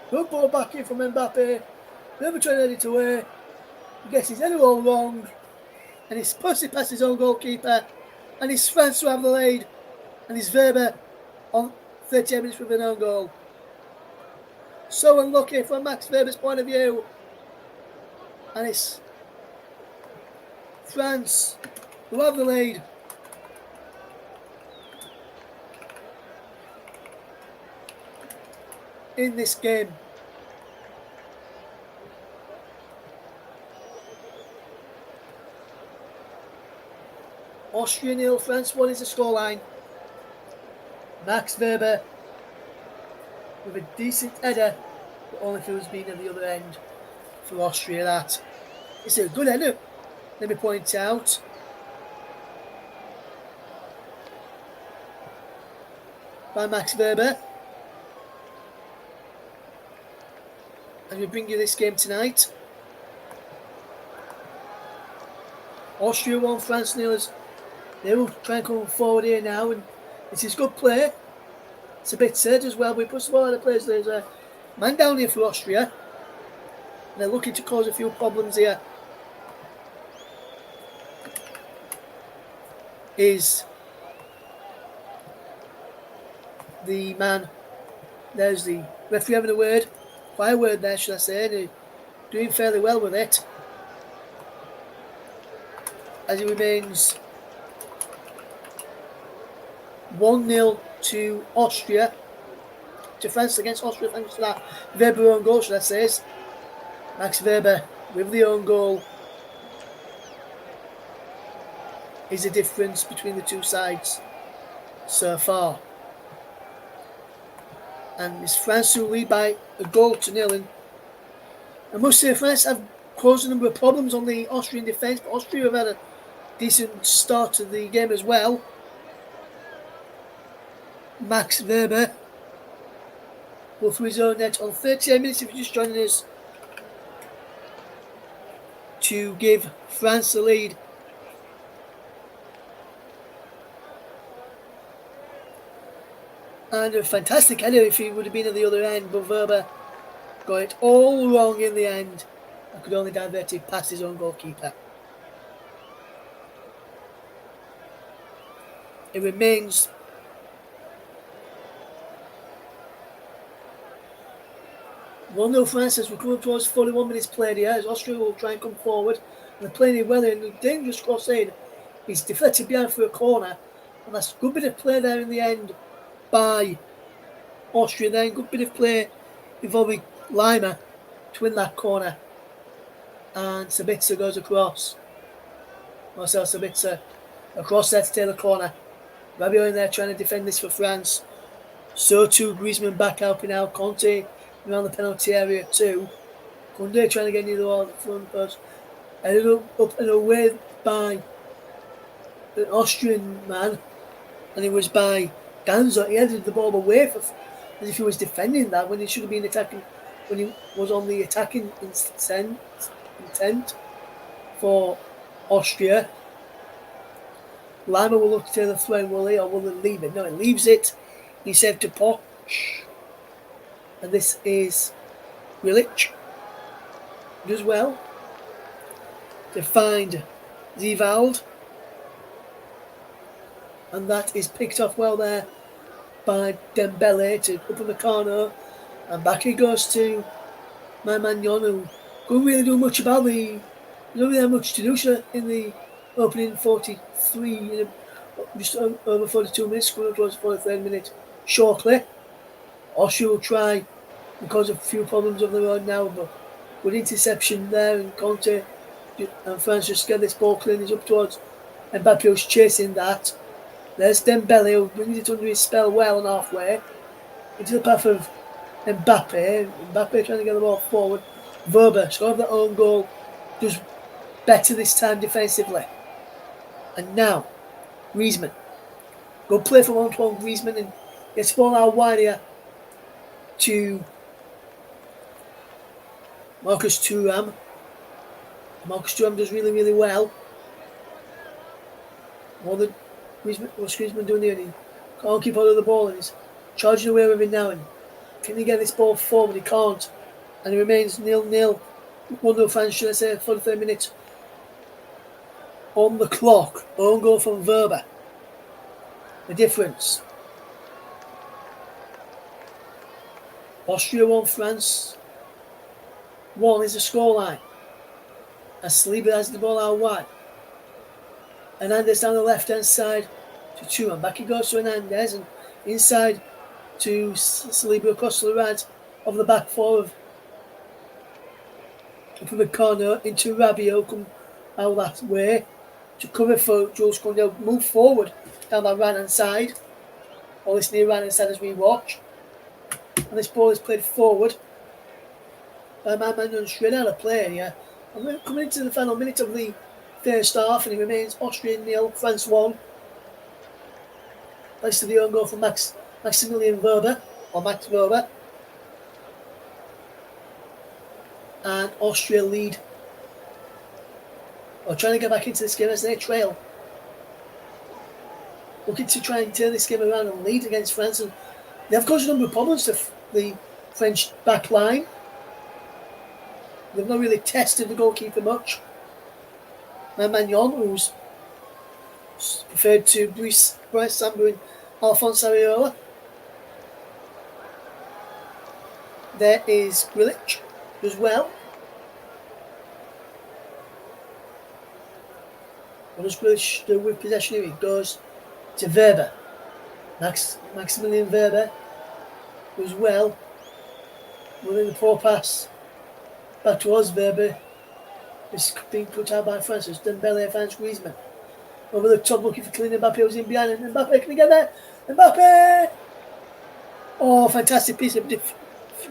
Good ball back in from Mbappe. Never trying to head it away. He gets his head all wrong. And he's pushed it past his own goalkeeper. And it's France to have the lead. And it's Weber on 38 minutes with an own goal. So unlucky from Max Weber's point of view. And it's France who have the lead. In this game. Austria 0, France 1 is the scoreline. Max Weber with a decent header, but only if it was being at the other end for Austria. That it's a good header, let me point out. By Max Weber. As we bring you this game tonight. Austria 1, France 0. They will try and come forward here now, and it is good play. It's a bit sad as well. We put some other players. There's a man down here for Austria. And they're looking to cause a few problems here. Is the man. There's the referee having a word. Quite a word there, should I say. And doing fairly well with it. As it remains 1-0 to Austria. To France against Austria, thanks to that Weber own goal, should I say. Max Weber with the own goal is the difference between the two sides so far. And it's France who lead by a goal to 0. And I must say, France have caused a number of problems on the Austrian defence, but Austria have had a decent start to the game as well. Max Weber will through his own net on 38 minutes if you're just joining us to give France the lead. And a fantastic header if he would have been at the other end, but Weber got it all wrong in the end and could only divert it past his own goalkeeper. It remains 1-0 France as we come up towards 41 minutes played here, as Austria will try and come forward. And they're playing it well in a dangerous cross in. He's deflected behind for a corner. And that's a good bit of play there in the end by Austria then. Good bit of play involving Lima to win that corner. And Sabitzer goes across. Marcel Sabitzer across there to take the corner. Rabiot in there trying to defend this for France. So too Griezmann back helping out. Conte around the penalty area too. Conte trying to get near the wall at the front post. Headed up and away by an Austrian man. And it was by Danzo. He headed the ball away as if he was defending that when he should have been attacking, when he was on the attacking intent for Austria. Lima will look to the throw, will he, or will he leave it? No, he leaves it. He's saved to Poch. And this is Grilic. Does well to find Zivald. And that is picked off well there by Dembele to open the corner. And back he goes to my man Jon, who couldn't really do much about the... Don't really have much to do in the opening 43, just over 42 minutes, going towards the 43rd minute shortly. Austria will try because of a few problems on the road now, but good interception there, and Conte and France just get this ball clearly up towards Mbappe, who's chasing that. There's Dembele, who brings it under his spell well and halfway into the path of Mbappe. Mbappe trying to get the ball forward. Verber scored that own goal, does better this time defensively. And now, Griezmann. Good play from Antoine Griezmann, and gets the ball out wide here to Marcus Thuram. Marcus Thuram does really, really well. More than Griezmann, what's Griezmann doing here? He can't keep hold of the ball and he's charging away with it now. And can he get this ball forward? He can't. And it remains 0-0. 1-0 France, should I say, 43 minutes on the clock. Own goal from Verber. The difference. Austria 1, France 1 is the scoreline. As Saliba has the ball out wide. Hernandez down the left hand side to Thuram. Back he goes to Hernandez and inside to Saliba across to the right of the back four from the corner into Rabiot. Come out that way to cover for Jules Koundé. Move forward down that right hand side. All this near right hand side as we watch. And this ball is played forward by my man on straight out of play here. And we're coming into the final minute of the first half, and it remains Austria 0, France 1. Thanks to the own goal from Maximilian Verber, or Max Verber. And Austria lead. Or trying to get back into this game as they trail. Looking to try and turn this game around and lead against France. And they've caused a number of problems to the French back line. They've not really tested the goalkeeper much. Jon, who's preferred to Bryce Samba and Alphonse Areola. There is Grilic as well. What does Grilic do with possession here? He goes to Verber. Maximilian Verber as well. Within the poor pass back towards Verber. It's being put out by France. It's Dembele finds Griezmann. Over the top looking for Kylian Mbappe, who's in behind. And Mbappe, can he get there? Mbappe! Oh, fantastic piece of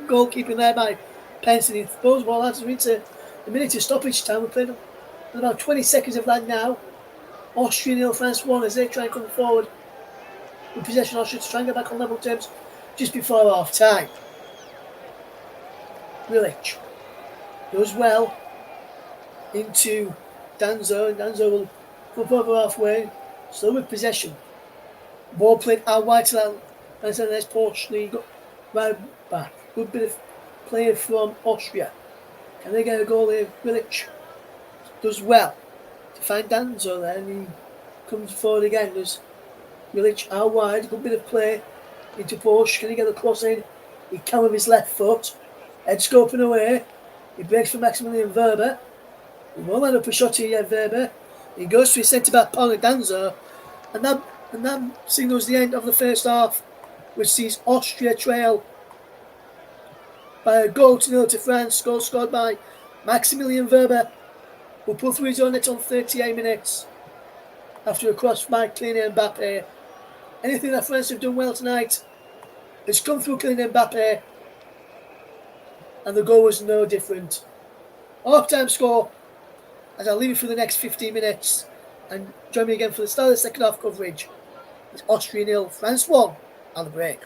goalkeeping there by Penson. He throws the ball out into the minute of stoppage time. We're playing about 20 seconds of that now. Austria 0, France 1 as they try and come forward with possession. Austria to try and get back on level terms just before half time. Grilic does well into Danzo, and Danzo will come over halfway, still with possession. Ball played out wide to that, and then there's Porsche. He got right back. Good bit of play from Austria. Can they get a goal here? Grilic does well to find Danzo there, and he comes forward again. There's Grilic out wide, good bit of play into Porsche. Can he get the cross in? He can with his left foot. Head scoping away. He breaks for Maximilian Verber. He won't let up a shot here yet, Verber. He goes to his centre-back, Paulo Danzo. And that signals the end of the first half, which sees Austria trail by a goal to 0 to France. Goal scored by Maximilian Werber will pull through his own net on 38 minutes after a cross by Kylian Mbappe. Anything that France have done well tonight has come through Kylian Mbappe, and the goal was no different. Half-time score, as I'll leave it for the next 15 minutes, and join me again for the start of the second half coverage. It's Austria 0, France 1, and the break.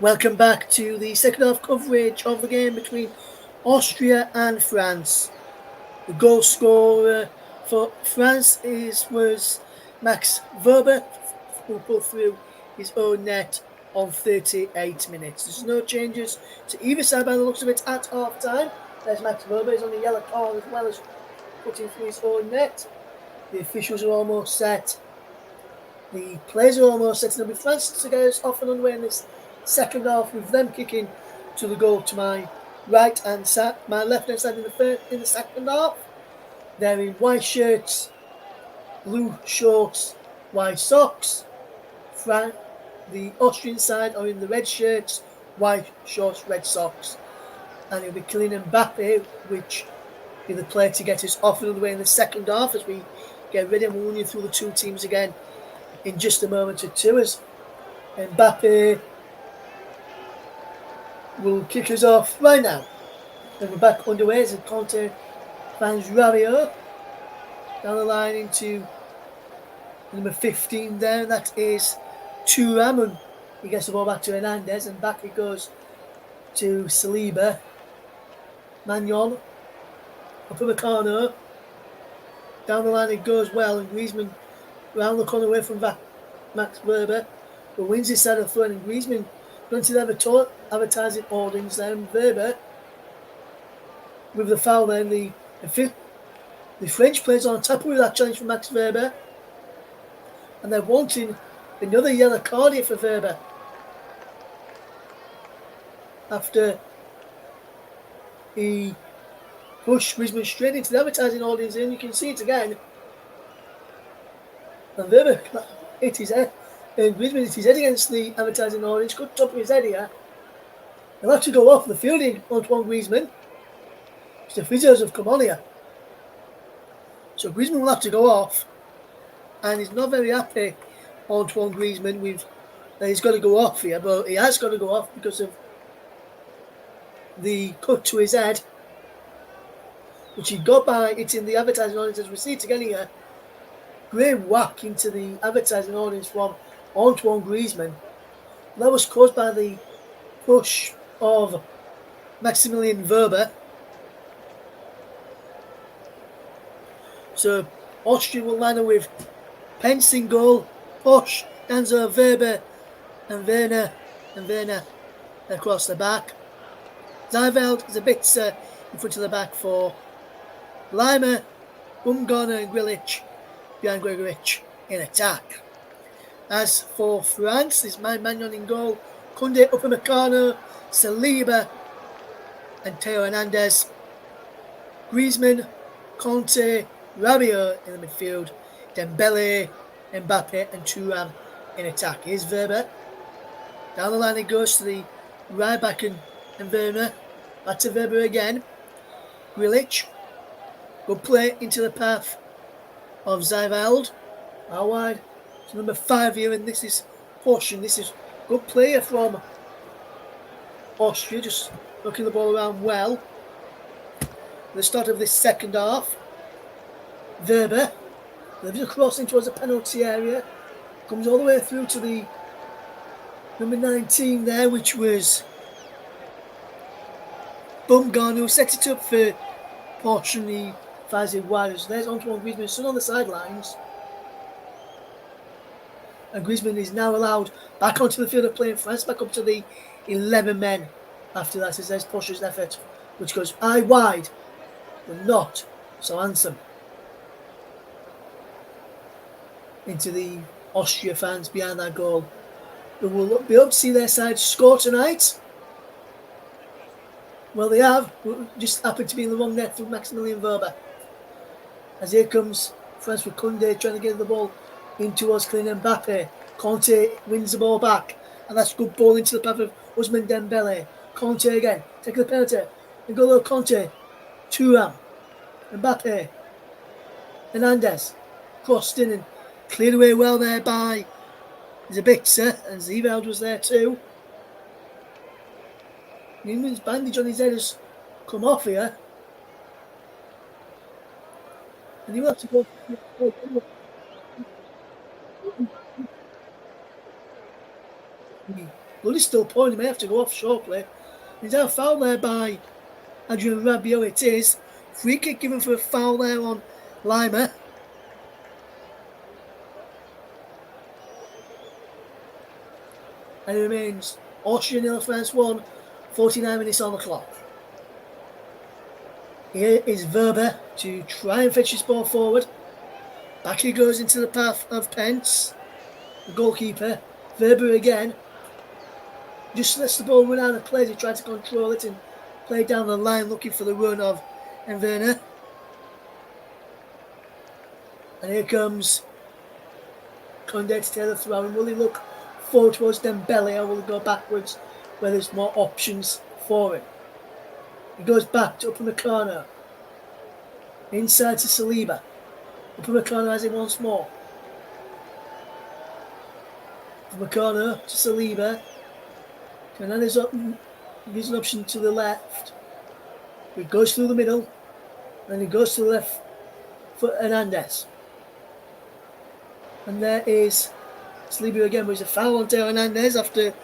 Welcome back to the second half coverage of the game between Austria and France. The goal scorer for France was Max Verber, who put through his own net on 38 minutes. There's no changes to either side by the looks of it at half time. There's Max Verber, he's on the yellow card as well as putting through his own net. The officials are almost set. The players are almost setting up with France to get us off and underway in this second half, with them kicking to the goal to my right hand side, my left hand side in the second half. They're in white shirts, blue shorts, white socks. The Austrian side are in the red shirts, white shorts, red socks. And it'll be Kylian Mbappe, which is the player to get us off and underway in the second half as we get ready, and we'll run you through the two teams again in just a moment or two, as Mbappe will kick us off right now. And we're back underway as Conte finds Rabiot down the line into number 15 there, and that is Thuram, and he gets the ball back to Hernandez, and back it goes to Saliba. Magnon, Upamecano, down the line it goes well, and Griezmann round the corner away from Max Verber, but wins his side of the throw, and Griezmann going to the advertising hoardings there, and Verber with the foul there, and the French players on top of that challenge from Max Verber, and they're wanting another yellow card here for Verber after he pushed Griezmann straight into the advertising audience, and you can see it again. And Verber hit his head, and Griezmann hit his head against the advertising audience, cut top of his head here. He'll have to go off the fielding, Antoine Griezmann. The physios have come on here. So Griezmann will have to go off, and he's not very happy, Antoine Griezmann, that he's got to go off here, but he has got to go off because of the cut to his head, which he got by hitting the advertising audience, as we see it again here. Great whack into the advertising audience from Antoine Griezmann. That was caused by the push of Maximilian Verber. So Austria will line up with Pence in goal, Posch, Danzo, Verber, and Werner across the back. Zijveld is a bit in front of the back for Lima, Bumgarner, and Grilic behind Gregoritsch in attack. As for France, there's Magnon in goal, Koundé, Upamecano, Saliba, and Theo Hernandez. Griezmann, Conte, Rabiot in the midfield, Dembele, Mbappe, and Thuram in attack. Here's Verber. Down the line it goes to the right back and Werner. Back to Verber again. Grilic. Good play into the path of Zijveld. Out wide to number 5 here, and this is Posch, and this is good player from Austria, just looking the ball around well. At the start of this second half, Verber lives across in towards the penalty area, comes all the way through to the number 19 there, which was Bumgarner, who set it up for Posch, and he fires it wide. So there's Antoine Griezmann still on the sidelines, and Griezmann is now allowed back onto the field of play in France, back up to the 11 men after that, as there's Posch's effort, which goes high wide, but not so handsome into the Austria fans behind that goal, who will be able to see their side score tonight. Well, they have, just happened to be in the wrong net through Maximilian Verber. As here comes France with Koundé trying to get the ball in towards Kylian Mbappe. Conte wins the ball back, and that's a good ball into the path of Ousmane Dembele. Conte again, taking the penalty. N'Golo Conte, Thuram, Mbappe, Hernandez, crossed in and cleared away well there by Zabitzer, and Zijveld was there too. Newman's bandage on his head has come off here, and he will have to go. Blood is still pouring. He may have to go off shortly. He's out foul there by Adrian Rabiot. It is. Free kick given for a foul there on Lima. And it remains Austria 0, France 1, 49 minutes on the clock. Here is Weber to try and fetch his ball forward. Back he goes into the path of Pence, the goalkeeper. Weber again. Just lets the ball run out of play. He tries to control it and play down the line looking for the run of Werner. And here comes Koundé to take the throw. And will he look forward towards Dembele or will he go backwards where there's more options for him? He goes back to Upamecano. Inside to Saliba. Upamecano has it once more. Upamecano to Saliba. Fernandez gives an option to the left. He goes through the middle. And he goes to the left for Hernandez. And there is Saliba again, but it's a foul on Teo Hernandez after the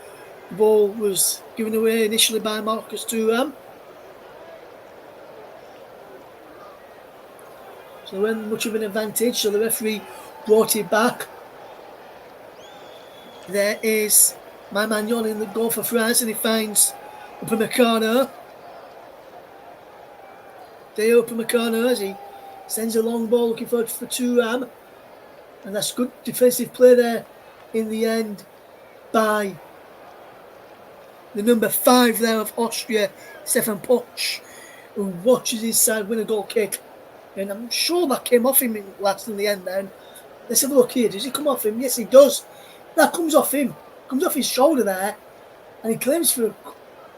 ball was given away initially by Marcus Thuram. So there wasn't much of an advantage, so the referee brought it back. There is my man Yon in the goal for France, and he finds Upamecano. There Upamecano as he sends a long ball looking forward for Thuram. And that's good defensive play there in the end by the number 5 there of Austria, Stefan Poch, who watches his side win a goal kick. And I'm sure that came off him last in the end then. Let's have a look here. Does it come off him? Yes, it does. That comes off him. Comes off his shoulder there. And he claims for a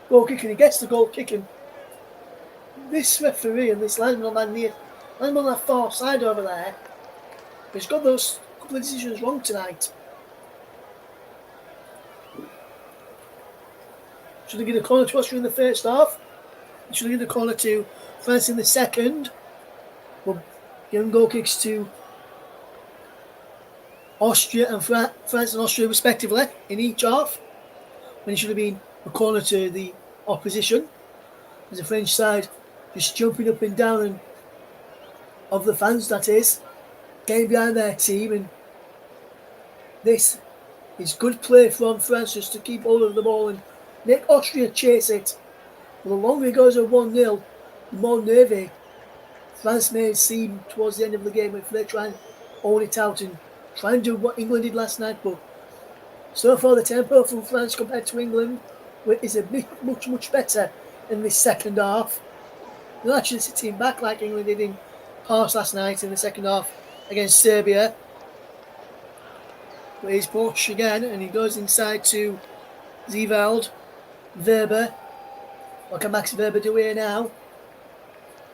goal kick and he gets the goal kick. And this referee and this linesman on that far side over there, he's got those couple of decisions wrong tonight. Should have given a corner to Austria in the first half. Should have given a corner to France in the second. We're giving goal kicks to Austria and France and Austria respectively in each half. When it should have been a corner to the opposition. There's the French side just jumping up and down, and of the fans that is, getting behind their team, and this is good play from France just to keep hold of the ball and make Austria chase it. But the longer it goes at 1-0, the more nervy France may seem towards the end of the game if they try and own it out and try and do what England did last night. But so far the tempo from France compared to England is a bit much better in this second half. They're actually sitting back like England did in pass last night in the second half against Serbia. But he's Poch again, and he goes inside to Zivald. Weber. What can Max Weber do here now?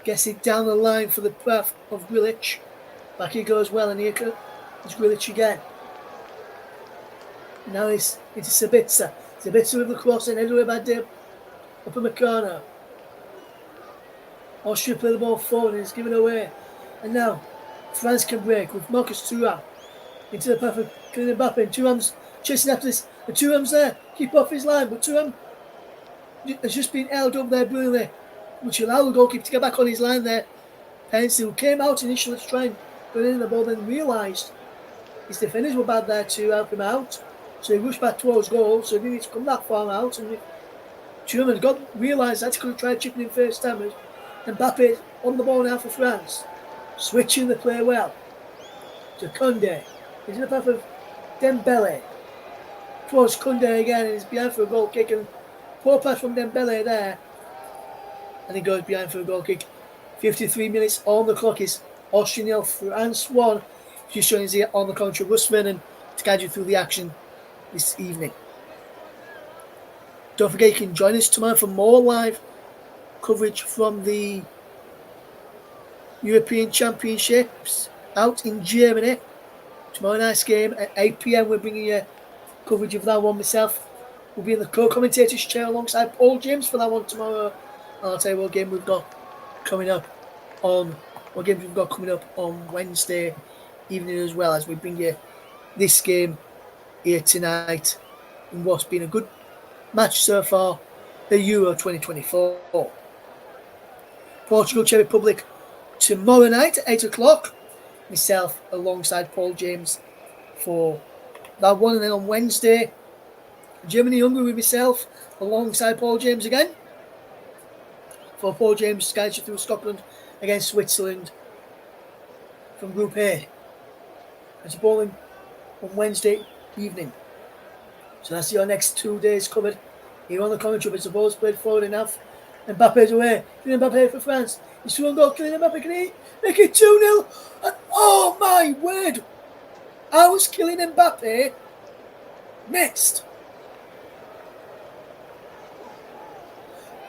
Gets it down the line for the path of Grilic. Back he goes well, and here is Grilic again. Now it's Sabitzer. Sabitzer with the cross and headed away by Upamecano. Austria play the ball forward and it's given away. And now France can break with Marcus Thuram into the path of Kylian Mbappe. And Thuram's chasing after this. And Thuram's there. Keep off his line. But Thuram has just been held up there brilliantly, which allowed the goalkeeper to get back on his line there. Pence, who came out initially to try and put in the ball, then realised his defenders were bad there to help him out. So he rushed back towards goal, so he didn't need to come that far out. And Thuram realised that he could have tried chipping in first time. And Mbappe on the ball now for France. Switching the play well to Koundé. He's in the path of Dembele. Towards Koundé again, and he's behind for a goal kick. And poor pass from Dembele there. And he goes behind for a goal kick. 53 minutes on the clock. Is Austria 0, France 1. Just showing us here on the commentary, Russ Vernon to guide you through the action this evening. Don't forget you can join us tomorrow for more live coverage from the European Championships out in Germany. Tomorrow night's game at 8 PM. We're bringing you coverage of that one. Myself will be in the co-commentator's chair alongside Paul James for that one tomorrow. And I'll tell you what game we've got coming up on Wednesday evening as well, as we bring you this game here tonight in what's been a good match so far, the Euro 2024. Portugal, Czech Republic tomorrow night at 8 o'clock. Myself alongside Paul James for that one, and then on Wednesday, Germany, Hungary with myself alongside Paul James again. For Paul James, guides you through Scotland against Switzerland from Group A. It's bowling on Wednesday evening. So that's your next 2 days covered. Here on the commentary, but the ball's played forward enough. Mbappe's away. Kylian Mbappe for France. He's through on goal. Kylian Mbappe, can he make it 2-0? And oh my word! How was Kylian Mbappe missed?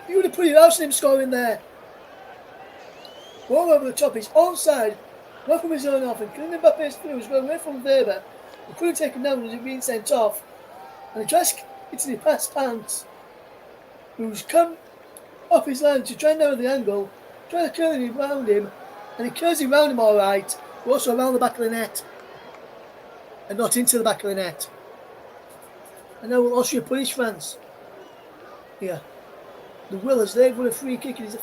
You would have put your house in him scoring there. Ball over the top. He's onside. Not from his own off. And Kylian Mbappe's through. He's going away from Weber. He couldn't take him down when he was being sent off. And he tries to the past pants, who's come off his line to try and narrow the angle, trying to curl him around him, and he curls him around him all right, but also around the back of the net, and not into the back of the net. And now will Austria punish France? Here. The Willers, they've won a free kick. It is a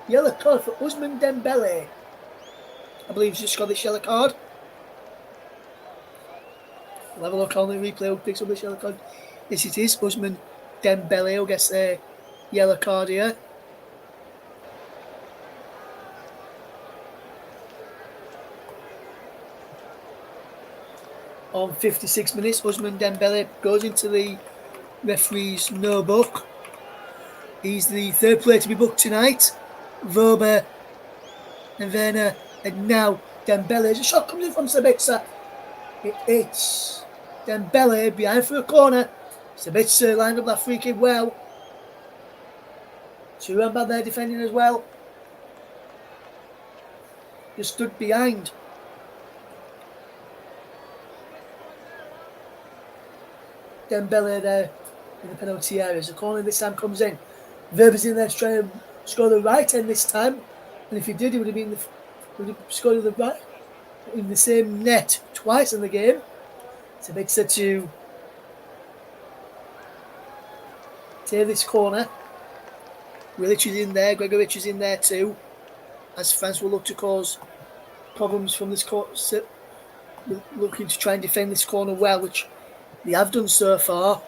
yellow card for Ousmane Dembele. I believe he's just got this yellow card. We'll have a look on the replay who picks up this yellow card. Yes, it is Ousmane Dembele who gets a yellow card here. On 56 minutes, Ousmane Dembele goes into the referee's no book. He's the third player to be booked tonight. Weber and Werner, and now Dembele. As a shot comes in from Sabitzer. It's Dembele behind for a corner. Sabitzer lined up that free kick well. Suramba there defending as well. Just stood behind. Dembele there in the penalty area. As the corner this time comes in. Weber's in there to try and score the right end this time. And if he did, he would have scored the right in the same net twice in the game. It's a big set to take this corner. Willich is in there, Gregovic is in there too, as France will look to cause problems from this corner, looking to try and defend this corner well, which they have done so far.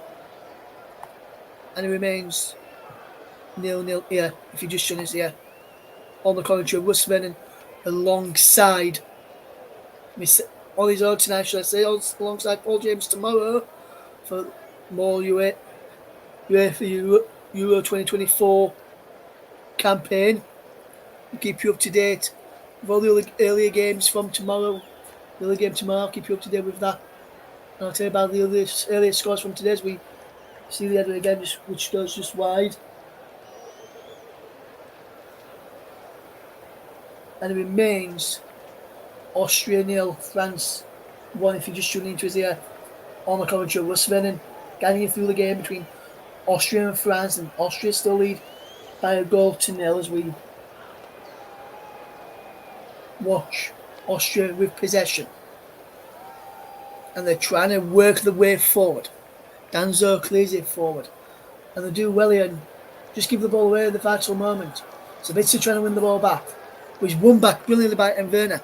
And it remains 0-0 here, if you just join us here. On the commentary, Russ Vernon alongside on his own tonight, should I say, alongside Paul James tomorrow for more UEFA Euro 2024 campaign. We'll keep you up to date with all the earlier games from tomorrow. The early game tomorrow, I'll keep you up to date with that. And I'll tell you about the earlier scores from today as we see the header again, which goes just wide. And it remains Austria 0, France 1. If you just tune into us here on the commentary, Russ Vernon guiding you through the game between Austria and France, and Austria still lead by 1-0 as we watch Austria with possession. And they're trying to work the way forward. Danzo clears it forward. And they do well here and just give the ball away at the vital moment. Sabitzer trying to win the ball back. Which won back brilliantly by Werner.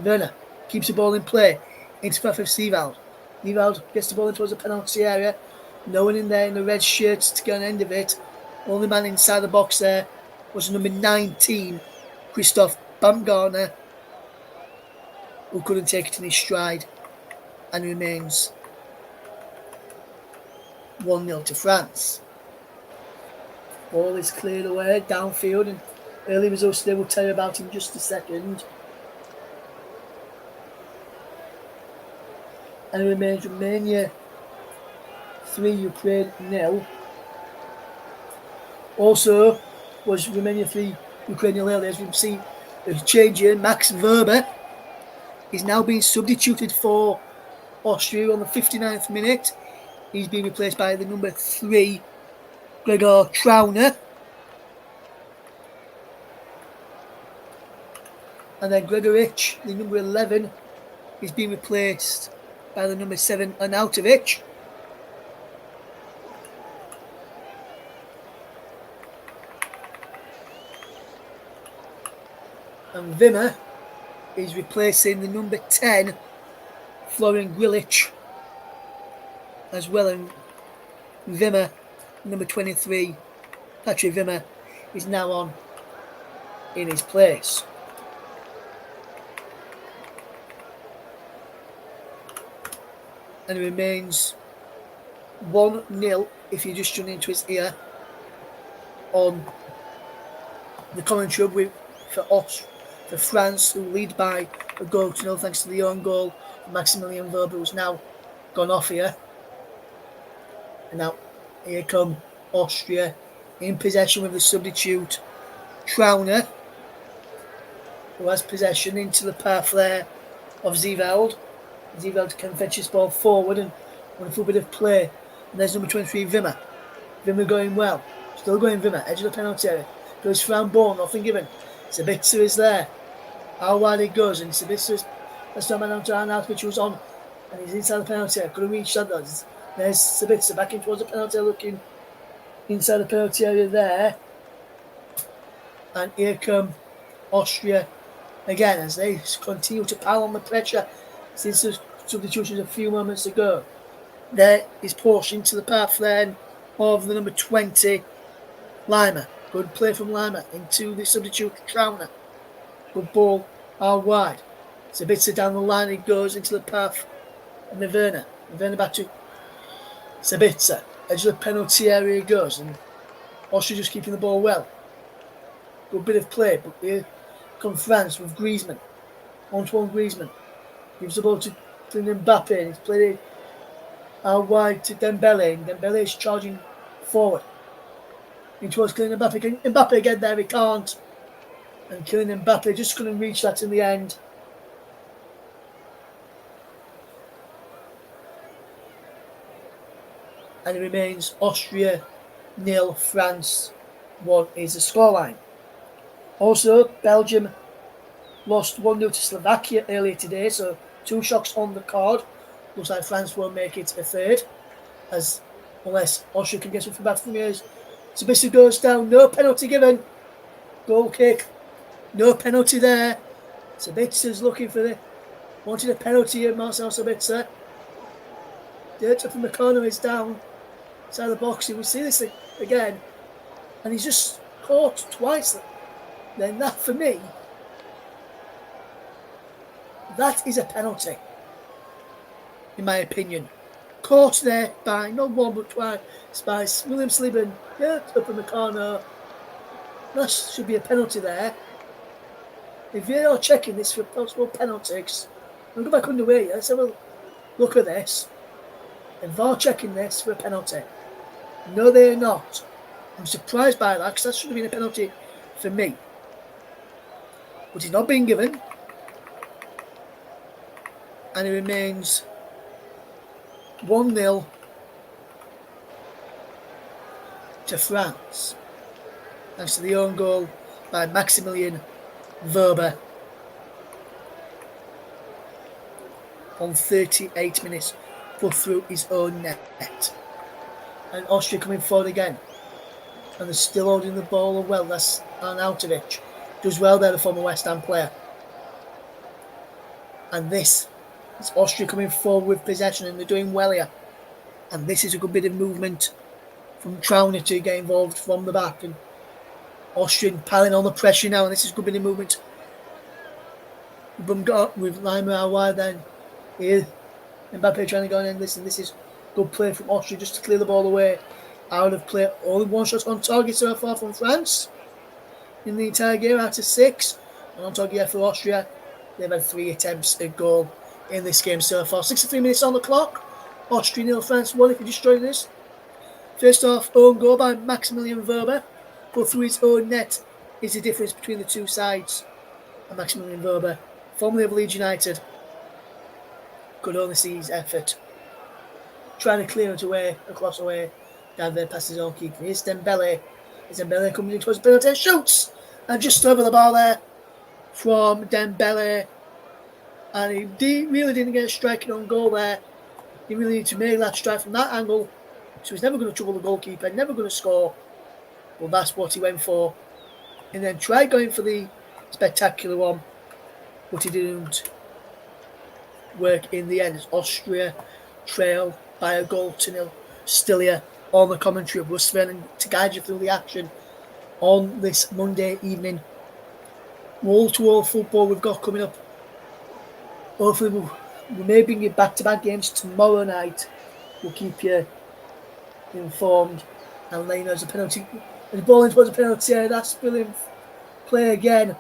Werner keeps the ball in play into path of Seevald. Seevald gets the ball into the penalty area. No one in there in the red shirts to get an end of it. Only man inside the box there was number 19, Christoph Baumgartner, who couldn't take it in his stride and remains 1-0 to France. Ball is cleared away downfield, and early results today will tell you about in just a second. And it remains Romania 3, Ukraine 0. Also was Romania 3, Ukraine 0 earlier. As we can see, there's a change here. Max Weber is now being substituted for Austria on the 59th minute. He's being replaced by the number 3, Gregor Trauner. And then Gregovic, the number 11, is being replaced by the number 7, Arnautovic. And Wimmer is replacing the number 10, Florian Grilic, as well. And Wimmer, number 23, Patrick Wimmer, is now on in his place. And it remains 1-0 if you just tune into his ear on the commentary for France, who lead by a goal to 0 thanks to the own goal of Maximilian Verber, who's now gone off here. And now here come Austria in possession with the substitute Trauner, who has possession into the path there of Ziveld. Ziveld can fetch his ball forward and wonderful bit of play. And there's number 23, Wimmer. Wimmer going well. Still going Wimmer, edge of the penalty area. Goes for Ball, nothing given. Sabitzer is there. How wide it goes, and Sabitzer has not managed to Arnaut, which was on, and he's inside the penalty area. Couldn't reach that. There's Sabitzer back in towards the penalty area, looking inside the penalty area there. And here come Austria again as they continue to pile on the pressure since the substitutions a few moments ago. There is pushed into the path then of the number 20, Lima. Good play from Lima into the substitute Trauner. Good ball out wide. Sabitzer down the line, it goes into the path of Werner. Werner back to Sabitzer. Edge of the penalty area goes, and Austria just keeping the ball well. Good bit of play, but here comes France with Griezmann. 1-1 Griezmann. Gives the ball to Mbappe. He's played it out wide to Dembele, and Dembele is charging forward. In towards Kylian Mbappe. Can Mbappe get there? He can't. And Kylian Mbappe just couldn't reach that in the end. And it remains Austria 0, France 1 is the scoreline. Also, Belgium lost 1-0 to Slovakia earlier today, so 2 shocks on the card. Looks like France won't make it a third, unless Austria can get something back from here. Sabitzer goes down, no penalty given. Goal kick, no penalty there. Sabitzer's looking for wanted a penalty here, Marcel Sabitzer. Dirt up in the corner is down inside the box. We see this again, and he's just caught twice. Then that, for me, that is a penalty, in my opinion. Caught there by not one but twice by William Slieben. Yeah, up in the corner. That should be a penalty there. If you are checking this for possible penalties, I'll go back underway. Let's have a look at this. If VAR checking this for a penalty. No, they're not. I'm surprised by that, because that should have been a penalty for me. But it's not being given. And it remains 1-0 to France, thanks to the own goal by Maximilian Verber on 38 minutes, put through his own net. And Austria coming forward again, and they're still holding the ball well. That's Arnautovic, does well there, the former West Ham player. And this is Austria coming forward with possession, and they're doing well here. And this is a good bit of movement from Trauner to get involved from the back, and Austrian piling on the pressure now, and this is a good bit of movement with Lima out wide then. Here, Mbappe trying to go in, and this is good play from Austria just to clear the ball away. Out of play, only 1 shot on target so far from France in the entire game out of 6. And on target for Austria, they've had 3 attempts at goal in this game so far. 63 minutes on the clock. Austria 0, France 1 if you're just joining us. First off, own goal by Maximilian Verber, but through his own net is the difference between the two sides. And Maximilian Verber, formerly of Leeds United, could only see his effort trying to clear it away, across away, down there past his own keeper. Here's Dembele. Dembele coming in towards the penalty, shoots! And just over the bar there from Dembele. And he really didn't get a striking on goal there. He really needed to make that strike from that angle. So he's never going to trouble the goalkeeper, never going to score. Well, that's what he went for. And then tried going for the spectacular one, but it didn't work in the end as Austria trail by a goal to nil. Still here on the commentary of Russ Vernon to guide you through the action on this Monday evening. Wall-to-wall football we've got coming up. Hopefully we may bring you back-to-back games tomorrow night. We'll keep you informed and let you know as a penalty. And the ball in towards a penalty. That's brilliant play again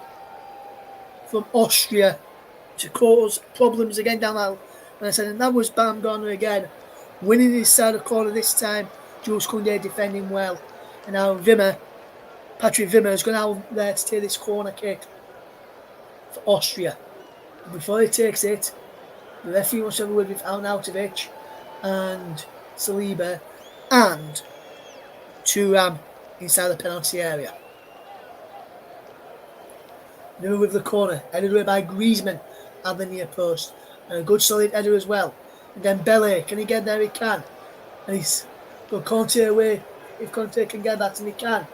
from Austria to cause problems again down that. And I said, and that was Baumgartner again, winning his side of the corner this time. Jules Koundé defending well. And now Patrick Wimmer is going out there to take this corner kick for Austria. But before he takes it, the referee wants to have a word with Arnautovic and Saliba and Thuram inside the penalty area. Now with the corner, headed away by Griezmann at the near post. And a good solid header as well. And then Dembele, can he get there? He can. And he's got Conte away. If Conte can get that, and he can.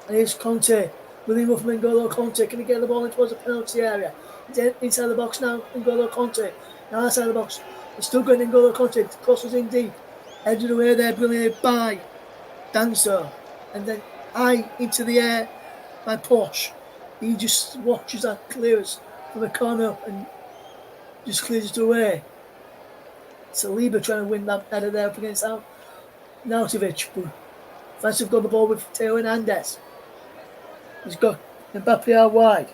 And here's Conte. William Ruffman, N'Golo Conte. Can he get the ball in towards the penalty area? He's inside the box now, N'Golo Conte. Now outside the box. He's still going N'Golo Conte. Crosses in deep. Headed away there brilliantly by Danso. And then high into the air by Porsche. He just watches that clears from the corner and just clears it away. Saliba trying to win that header there up against Arnautovic. But France have got the ball with Theo Hernandez. He's got Mbappe out wide.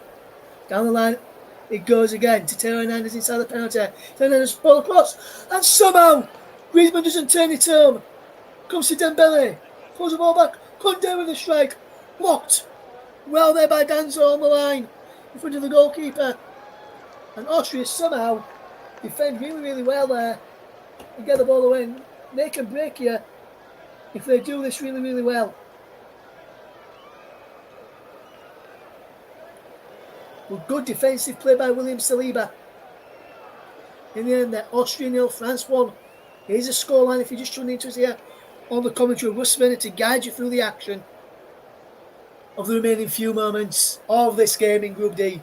Down the line it goes again to Theo Hernandez inside the penalty. Theo Hernandez ball across. And somehow Griezmann doesn't turn it home. Comes to Dembele. Pulls the ball back. Koundé with a strike. Blocked. Well there by Danso on the line. In front of the goalkeeper. And Austria somehow defend really, really well there. And get the ball away. And they can break you if they do this really, really well. Well, good defensive play by William Saliba. In the end, Austria 0, France 1. Here's a scoreline if you're just tuning into us here on the commentary of Russ Vernon to guide you through the action of the remaining few moments of this game in Group D.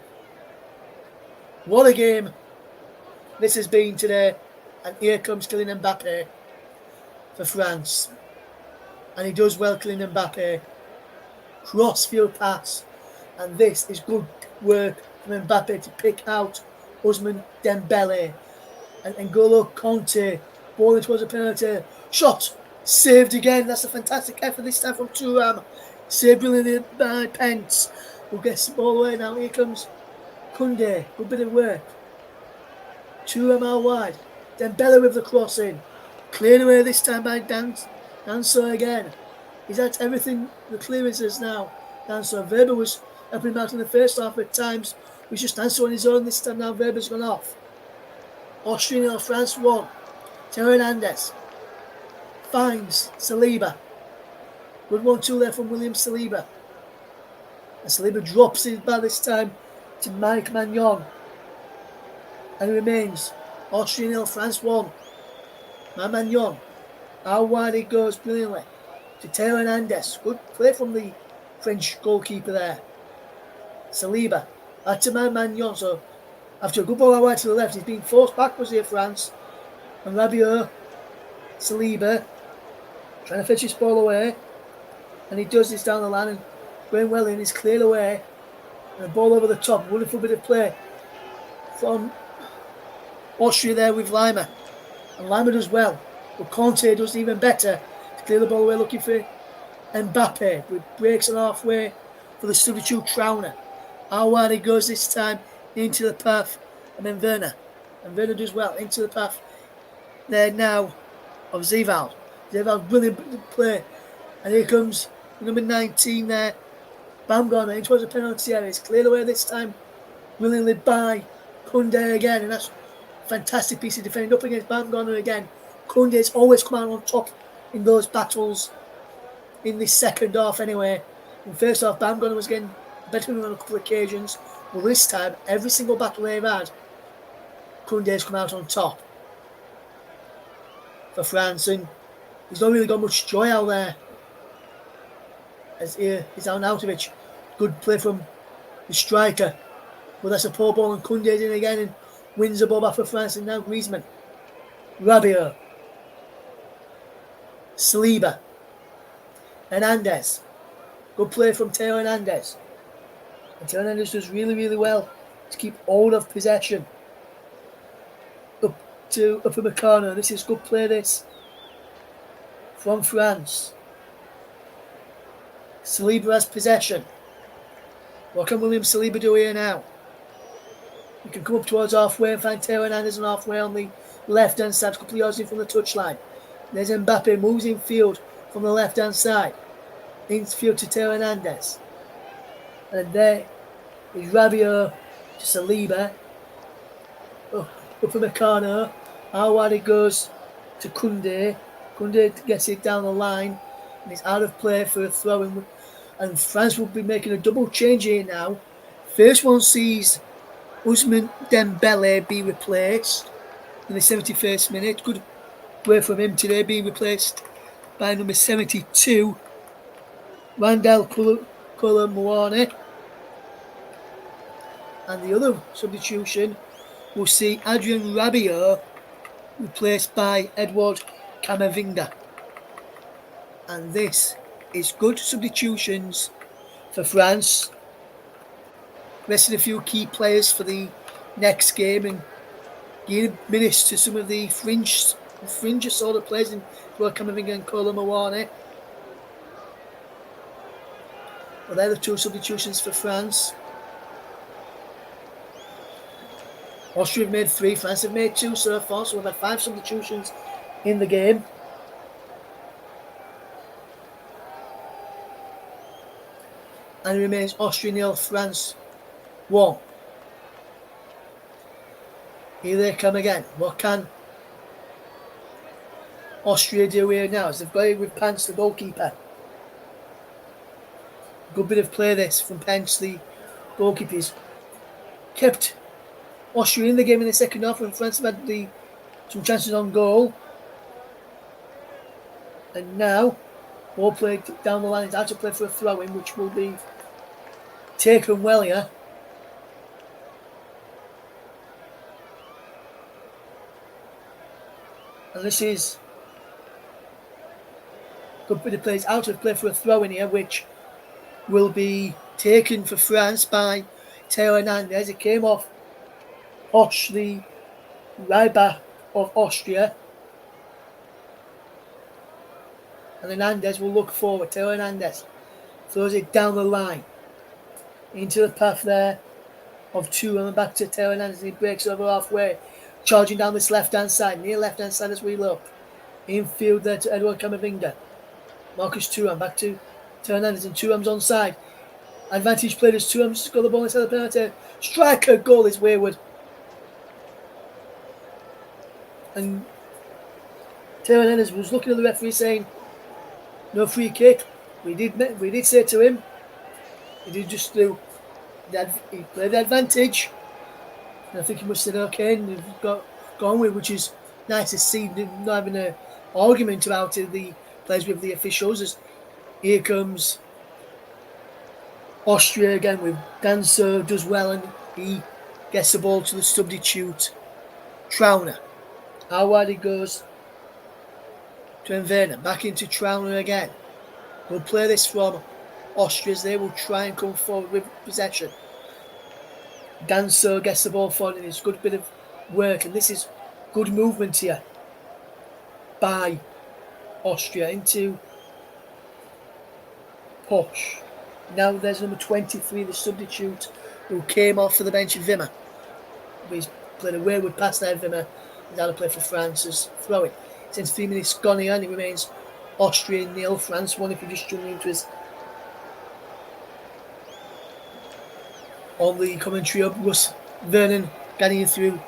What a game this has been today. And here comes Kylian Mbappe for France. And he does well, Kylian Mbappe. Cross-field pass. And this is good work from Mbappe to pick out Ousmane Dembele. And N'Golo Conte. Ball in towards a penalty. Shot. Saved again. That's a fantastic effort this time from Thuram. Saved brilliantly by Pence. Who gets the ball away now. Here comes Koundé. Good bit of work. Thuram out wide. Dembele with the cross in. Cleared away this time by Danso again. He's at everything. The clearances now. Danso. Weber was helping him out in the first half at times. He was just Danso on his own this time. Now Weber's gone off. Austria 0, France 1. Theo Hernandez finds Saliba. Good 1-2 there from William Saliba. And Saliba drops it by this time to Mike Maignan. And it remains Austria 0, France 1. Maignan. How wide it goes brilliantly to Theo Hernandez. Good play from the French goalkeeper there. Saliba. Back to Maignan. So after a good ball out wide to the left, he's being forced backwards here, France. And Rabiot. Saliba. Trying to fetch his ball away. And he does this down the line and going well in. He's cleared away. And a ball over the top. Wonderful bit of play from Austria there with Lima. And Lima does well. But Conte does even better to clear the ball away looking for Mbappe. But breaks it halfway for the substitute Trauner. How wide he goes this time into the path. And then Werner. And Werner does well into the path there now of Zivald. Zivald brilliant play. And here comes number 19 there. Baumgartner in towards the penalty area. It's cleared away this time willingly by Koundé again. And that's a fantastic piece of defending up against Baumgartner again. Koundé's always come out on top in those battles in this second half anyway. In the first half, Baumgartner was getting better than on a couple of occasions. But this time, every single battle they've had, Koundé's come out on top for France. And he's not really got much joy out there. As here is Arnautovic. Good play from the striker. But that's a poor ball, and Koundé's in again and wins the ball back for France. And now Griezmann, Rabiot, Saliba, Hernandez. Good play from Teo Hernandez. And Teo Hernandez does really, really well to keep hold of possession. Up for Meccano. This is good play, this. From France. Saliba has possession. What can William Saliba do here now? He can come up towards halfway and find Teo Hernandez on halfway on the left-hand side, a couple of yards in from the touchline. There's Mbappe, moves in field from the left-hand side. Infield to Teo Hernandez. And there is Rabiot to Saliba. Up for Meccano. How wide it goes to Koundé. Koundé gets it down the line. And it's out of play for a throw-in. And France will be making a double change here now. First one sees Ousmane Dembele be replaced in the 71st minute. Good play from him today, being replaced by number 72, Randal Kolo Muani. And the other substitution will see Adrien Rabiot replaced by Edouard Camavinga. And this is good substitutions for France. Resting a few key players for the next game and giving minutes to some of the fringe sort of players in Camavinga and Kolo Muani. Well, they're the two substitutions for France. Austria have made 3, France have made 2 so far, so we've had 5 substitutions in the game. And it remains Austria 0, France 1. Here they come again. What can Austria do here now? As they've got it with Pence, the goalkeeper. Good bit of play this from Pence, the goalkeeper. He's kept Austria in the game in the second half when France have had some chances on goal. And now, ball played down the line. It's out to play for a throw-in, which will be taken well here. And this is good bit of play. It's out of play for a throw-in here, which will be taken for France by Teo Hernandez. It came off Poch, the right back of Austria. And Hernandez will look forward. Teo Hernandez throws it down the line into the path there of 2 and back to Teo Hernandez. He breaks over halfway, charging down this left-hand side, near left-hand side as we look. Infield there to Edouard Camavinga. Marcus Thuram back to Teo Hernandez, and Thuram's onside. Advantage played as Thuram's got the ball inside the penalty. Striker goal is wayward. And Teo Hernandez was looking at the referee saying, no free kick. We did say to him, he did just do that. He played the advantage, and I think he must have said okay, and they've gone with, which is nice to see. Not having an argument about it, the players with the officials. As here comes Austria again with Danso does well, and he gets the ball to the substitute Trauner. How wide it goes to Enverner, back into Trauner again. We'll play this from Austria as they will try and come forward with possession. Danso gets the ball forward, and it's a good bit of work, and this is good movement here by Austria into Poch. Now there's number 23, the substitute, who came off for the bench, Wimmer. He's played a wayward pass there, Wimmer. He's out of play for France as throwing. Since 3 minutes gone here, and it remains Austria 0, France 1. If you're just tuning into us on the commentary of Russ Vernon getting you through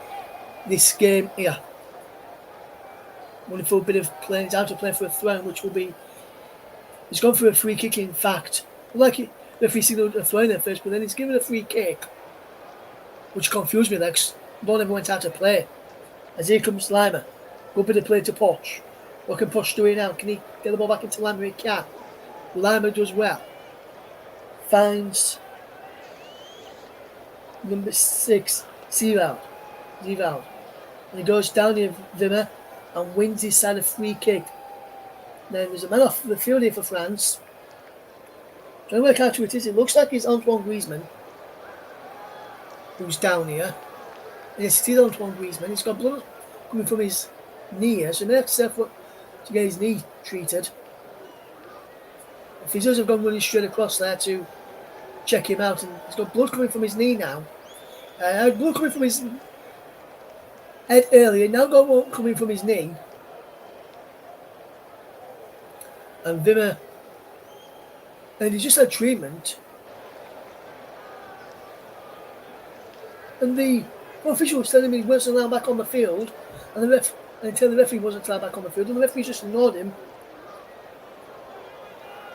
this game here. Wonderful bit of play. It's out of play for a throw, which will be. He's gone for a free kick, in fact. Like the referee signalled a throw in there first, but then he's given a free kick, which confused me there because the ball never went out of play. As here comes Lima. Good bit of play to Poch. What can Poch do here now? Can he get the ball back into Lima? He can. Lima does well. Finds number 6, Zevald. And he goes down near Wimmer and wins his side a free kick. Then there's a man off the field here for France. Trying to work out who it is. It looks like it's Antoine Griezmann who's down here. And it's still Antoine Griezmann. He's got blood coming from his knee here, so he may have to get his knee treated. If he does have gone running straight across there to check him out, and he's got blood coming from his knee now. Blood coming from his head earlier, now got one coming from his knee. And Wimmer, and he just had treatment. And the official was telling me he wasn't allowed back on the field, and until the referee wasn't allowed back on the field, and the referee just ignored him.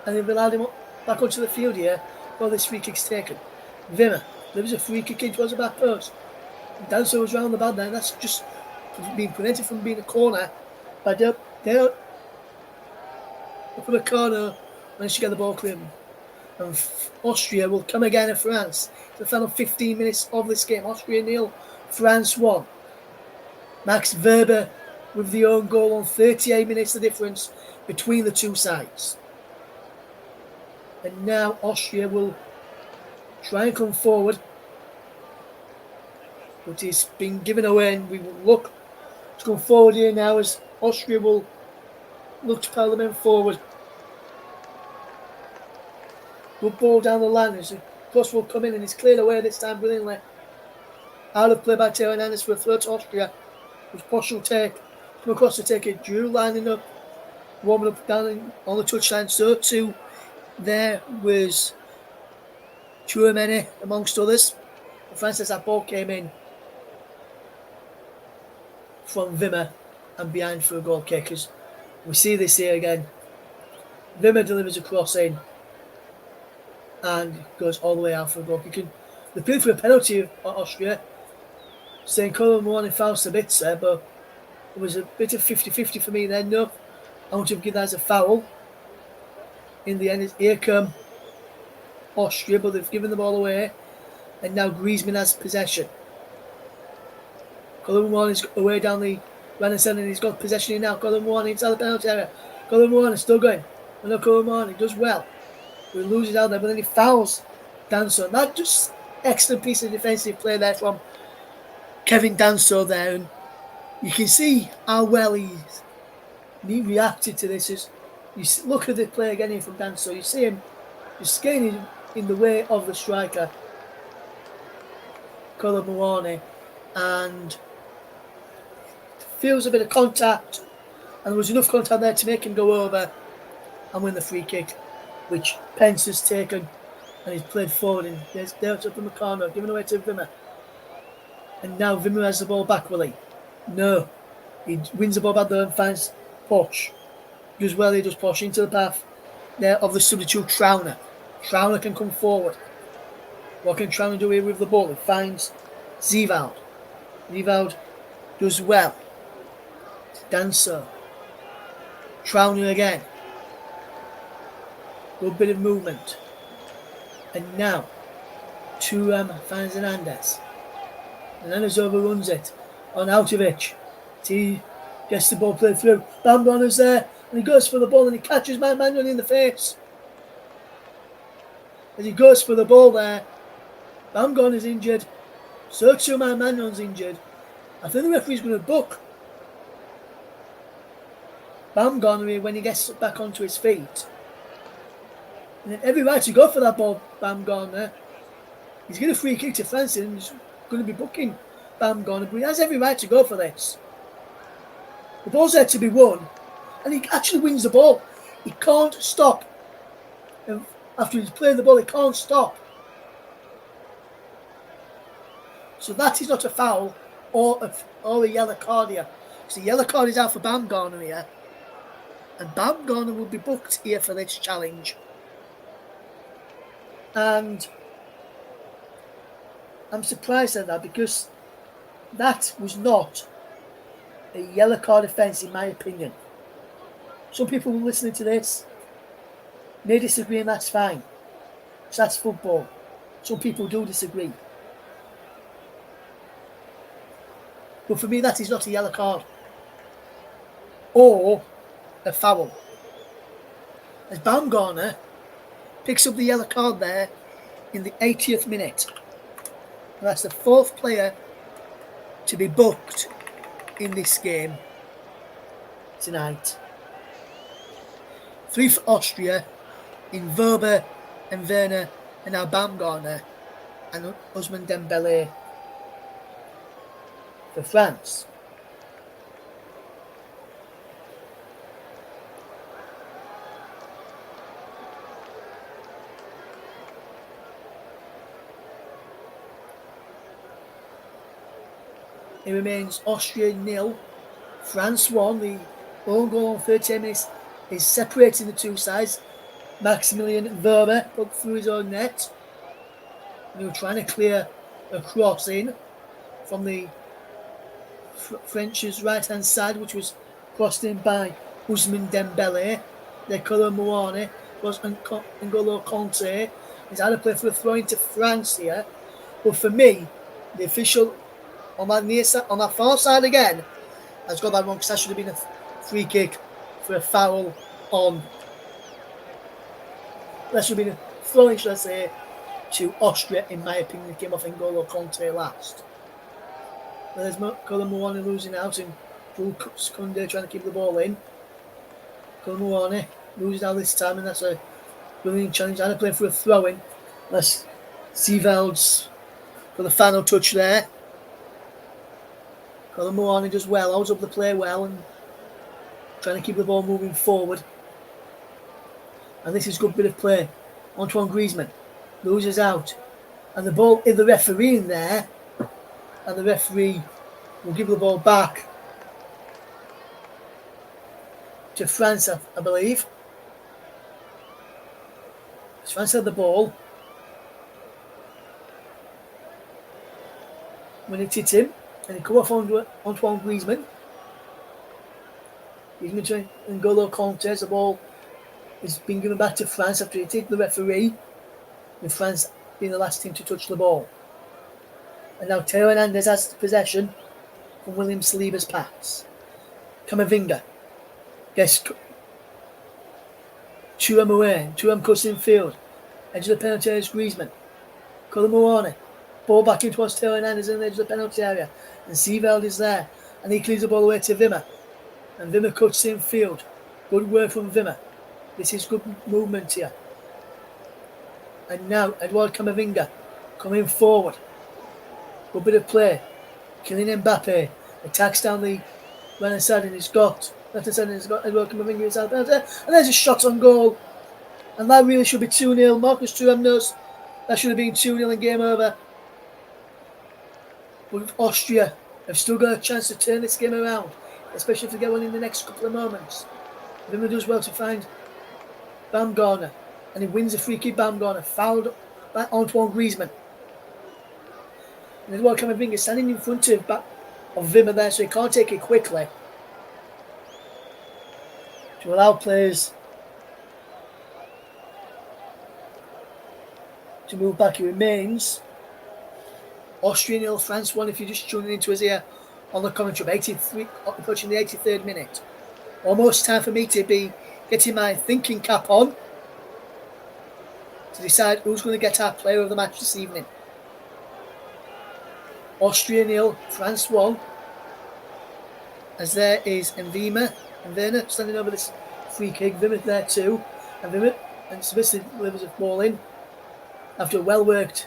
And they've allowed him back onto the field here while this free kick's taken. Wimmer, there was a free kick in towards the back post. Danso was round the bad there, and that's just being prevented from being a corner by Del from a corner managed to get the ball clear. And Austria will come again at France. The final 15 minutes of this game. Austria 0, France 1. Max Weber with the own goal on 38 minutes, the difference between the two sides. And now Austria will try and come forward. But it's been given away, and we will look to come forward here now as Austria will look to pile the men forward. Good ball down the line as the cross will come in, and it's cleared away this time brilliantly. Out of play by Theo Hernandez for a throw to Austria, which Posch will come across to take it. Drew lining up, warming up down on the touchline. So too there was Chouameni amongst others. And France as that ball came in from Wimmer and behind for a goal kick. As we see this here again. Wimmer delivers a cross in and goes all the way out for a goal kick. The appeal for a penalty of Austria, saying Colin Moani fouls Sabitzer, but it was a bit of 50-50 for me then. No, I want to give that as a foul. In the end, here come Austria, but they've given the ball away, and now Griezmann has possession. Colin Moani's away down the right-hand side, and he's got possession here now. Colin Moani inside the penalty area. Colin Moani still going. And now Colin Moani does well. We lose it out there, but then he fouls Danso. And that just excellent piece of defensive play there from Kevin Danso there. And you can see how well he reacted to this. As you look at the play again here from Danso, you see him just skating in the way of the striker, Colin Moani, and feels a bit of contact, and there was enough contact there to make him go over and win the free kick, which Pence has taken, and he's played forward, and there's up from the corner, given away to Wimmer. And now Wimmer has the ball back, will he? No. He wins the ball back there and finds Posch. Does well, he does Posch into the path there of the substitute Trauner. Trauner can come forward. What can Trauner do here with the ball? He finds Zevald. Zevald does well. Danso. Trauner again. Good bit of movement. And now, Thuram finds Hernandez. Hernandez overruns it on Autovich. He gets the ball played through. Bambona's there, and he goes for the ball, and he catches my man in the face. As he goes for the ball there, Bamgon is injured. So too my Magnon's injured. I think the referee's going to book Bamgon when he gets back onto his feet. And then every right to go for that ball, Bamgon there. He's getting a free kick to France, and he's going to be booking Bamgon, but he has every right to go for this. The ball's there to be won, and he actually wins the ball. He can't stop. And after he's played the ball, he can't stop. So that is not a foul or a yellow card here. So the yellow card is out for Bamgarner here. And Bamgarner will be booked here for this challenge. And I'm surprised at that, because that was not a yellow card offence in my opinion. Some people listening to this may disagree, and that's fine. So that's football. Some people do disagree. But for me, that is not a yellow card or a foul. As Baumgartner picks up the yellow card there in the 80th minute. And that's the fourth player to be booked in this game tonight. 3 for Austria in Weber and Werner and now Baumgartner and Ousmane Dembélé for France. It remains Austria 0, France 1. The own goal on 13 minutes is separating the two sides. Maximilian Weber put through his own net. They were trying to clear a cross in from the French's right-hand side, which was crossed in by Ousmane Dembélé. Their Kolo Muani was N'Golo Kanté. He's had a play for a throw into France here. But for me, the official on that near side, on that far side again, has got that wrong because that should have been a free kick for a foul on. That should have been a throwing, should I say, to Austria, in my opinion. It came off N'Golo Kanté last. There's Kolo Muani losing out and Jules Koundé trying to keep the ball in. Kolo Muani loses out this time, and that's a brilliant challenge. I had to play for a throw-in. That's Seeveld's for the final touch there. Kolo Muani does well, holds up the play well and trying to keep the ball moving forward. And this is a good bit of play. Antoine Griezmann loses out. And the ball in the referee in there. And the referee will give the ball back to France, I believe. France had the ball. When it hit him, and he come off on Antoine Griezmann. Griezmann to N'Golo Kanté. The ball is being given back to France after it hit the referee, with France being the last team to touch the ball. And now Theo Hernandez has possession from William Saliba's pass. Camavinga gets Thuram away. Thuram cuts in field. Edge of the penalty area is Griezmann. Kolo Muani. Ball back in towards Theo Hernandez in the edge of the penalty area. And Seeveld is there. And he clears the ball away to Wimmer. And Wimmer cuts in field. Good work from Wimmer. This is good movement here. And now Edouard Camavinga coming forward. Good bit of play. Kylian Mbappe attacks down the right-hand side and he's got Edouard Camavinga inside the penalty. And there's a shot on goal. And that really should be 2-0. Marcus Thuram knows that should have been 2-0 and game over. But Austria have still got a chance to turn this game around, especially if they get one in the next couple of moments. Wimmer does well to find Baumgartner, and he wins a free kick. Baumgartner fouled by Antoine Griezmann. And Edouard Camavinga standing in front of Wimmer there, so he can't take it quickly. To allow players to move back. It remains Austria 0, France 1. If you're just tuning into us here on the commentary, approaching the 83rd minute. Almost time for me to be getting my thinking cap on to decide who's going to get our player of the match this evening. Austria 0, France 1. As there is Werner standing over this free kick. Wimmer there too. And Smith delivers a ball in after a well-worked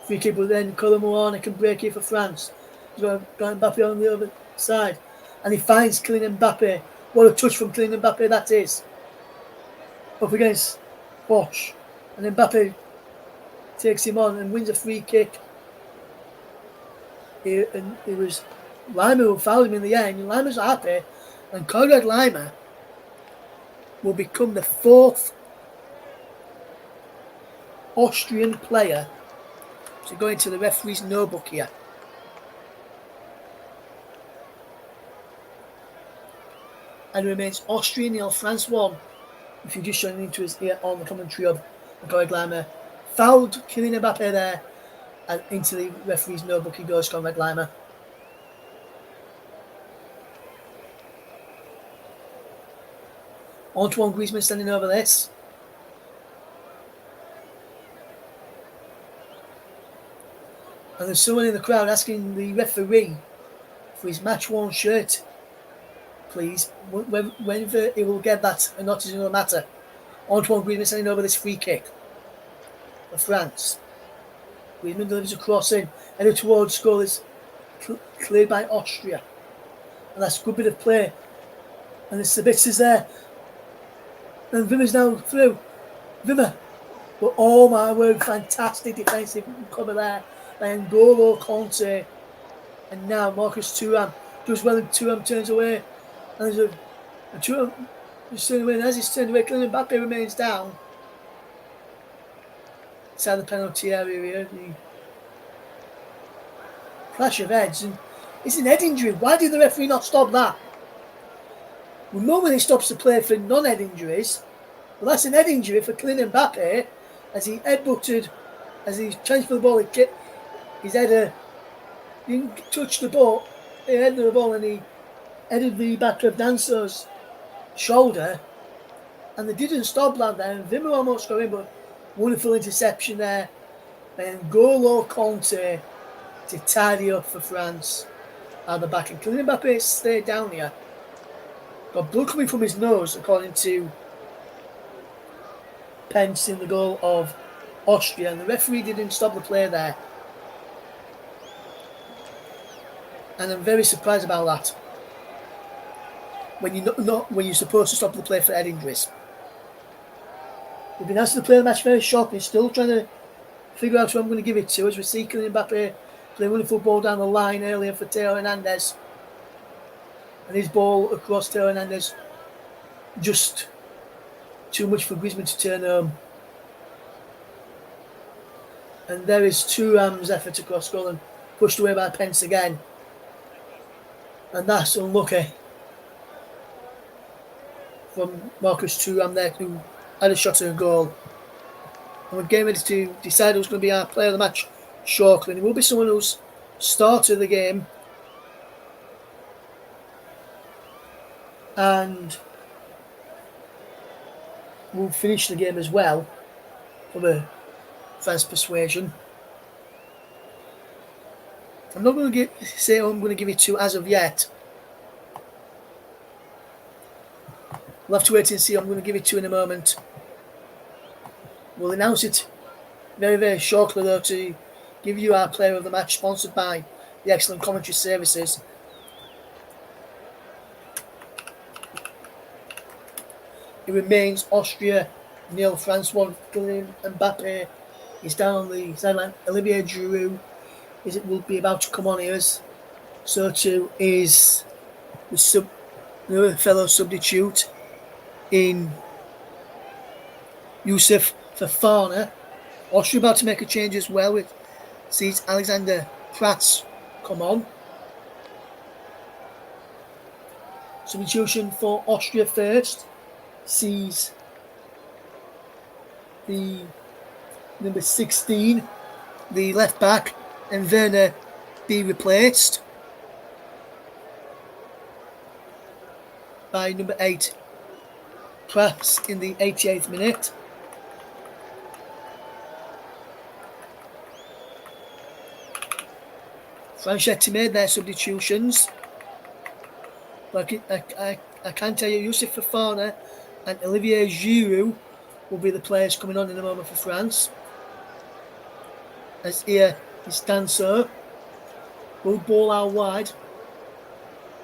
free kick, but then Kolo Muani can break it for France. He's got Mbappe on the other side. And he finds Kylian Mbappe. What a touch from Kylian Mbappe that is. Up against Bosch. And Mbappe takes him on and wins a free kick. And it was Lima who fouled him in the end. Lima's happy. And Konrad Lima will become the 4th Austrian player to go into the referee's notebook here. And it remains Austria 0, France 1. If you're just joining into us here on the commentary of Konrad Lima. Fouled Kylian Mbappe there. And into the referee's notebook he goes, Konrad Lima. Antoine Griezmann standing over this. And there's someone in the crowd asking the referee for his match-worn shirt, please. Whether he will get that or not is another matter. Antoine Griezmann sending over this free kick for France. Griezmann delivers a cross in, headed towards goal is cleared by Austria. And that's a good bit of play. And the Sabitza's there. And Wimmer's now through. Wimmer. But oh my word, fantastic defensive cover there by N'Golo Conte. And now Marcus Thuram does well, and Thuram turns away. And there's a Thuram just turned away, and as he's turned away, Kylian Mbappe remains down. Inside the penalty area here. The clash of heads, and it's an head injury. Why did the referee not stop that? We normally stops the play for non-head injuries, but that's an head injury for Kylian Mbappe as he headbutted, as he transferred the ball. His header didn't touch the ball. He headed the ball and he headed the back of Danso's shoulder, and they didn't stop that there. And Wimmer almost got in, but wonderful interception there. And N'Golo Conte to tidy up for France at the back. And Kylian Mbappe stayed down here. Got blood coming from his nose, according to Pence in the goal of Austria. And the referee didn't stop the play there. And I'm very surprised about that. When you're supposed to stop the play for head injuries. We've been asked to play the match very shortly, still trying to figure out who I'm going to give it to, as we see Kylian Mbappe play wonderful ball down the line earlier for Theo Hernandez. And his ball across Theo Hernandez, just too much for Griezmann to turn home. And there is Thuram's effort across goal and pushed away by Pence again. And that's unlucky from Marcus Thuram there, who had a shot at a goal. And we're getting ready to decide who's going to be our player of the match shortly. And it will be someone who's started the game and will finish the game as well for the France persuasion. I'm not going to say who I'm going to give it to as of yet. We'll have to wait and see who I'm going to give it to in a moment. We'll announce it very, very shortly, though, to give you our player of the match, sponsored by the excellent commentary services. It remains Austria 0, France 1. Kylian Mbappe is down on the sideline. Olivier Giroud will be about to come on here. So too is the fellow substitute in Youssef Fofana. Austria about to make a change as well, with sees Alexander Prats come on. Substitution for Austria first sees the number 16, the left back, and Werner be replaced by number 8, Prats, in the 88th minute. Franchetti made their substitutions. But I can tell you, Youssef Fofana and Olivier Giroud will be the players coming on in a moment for France. As here is Danso. Good ball out wide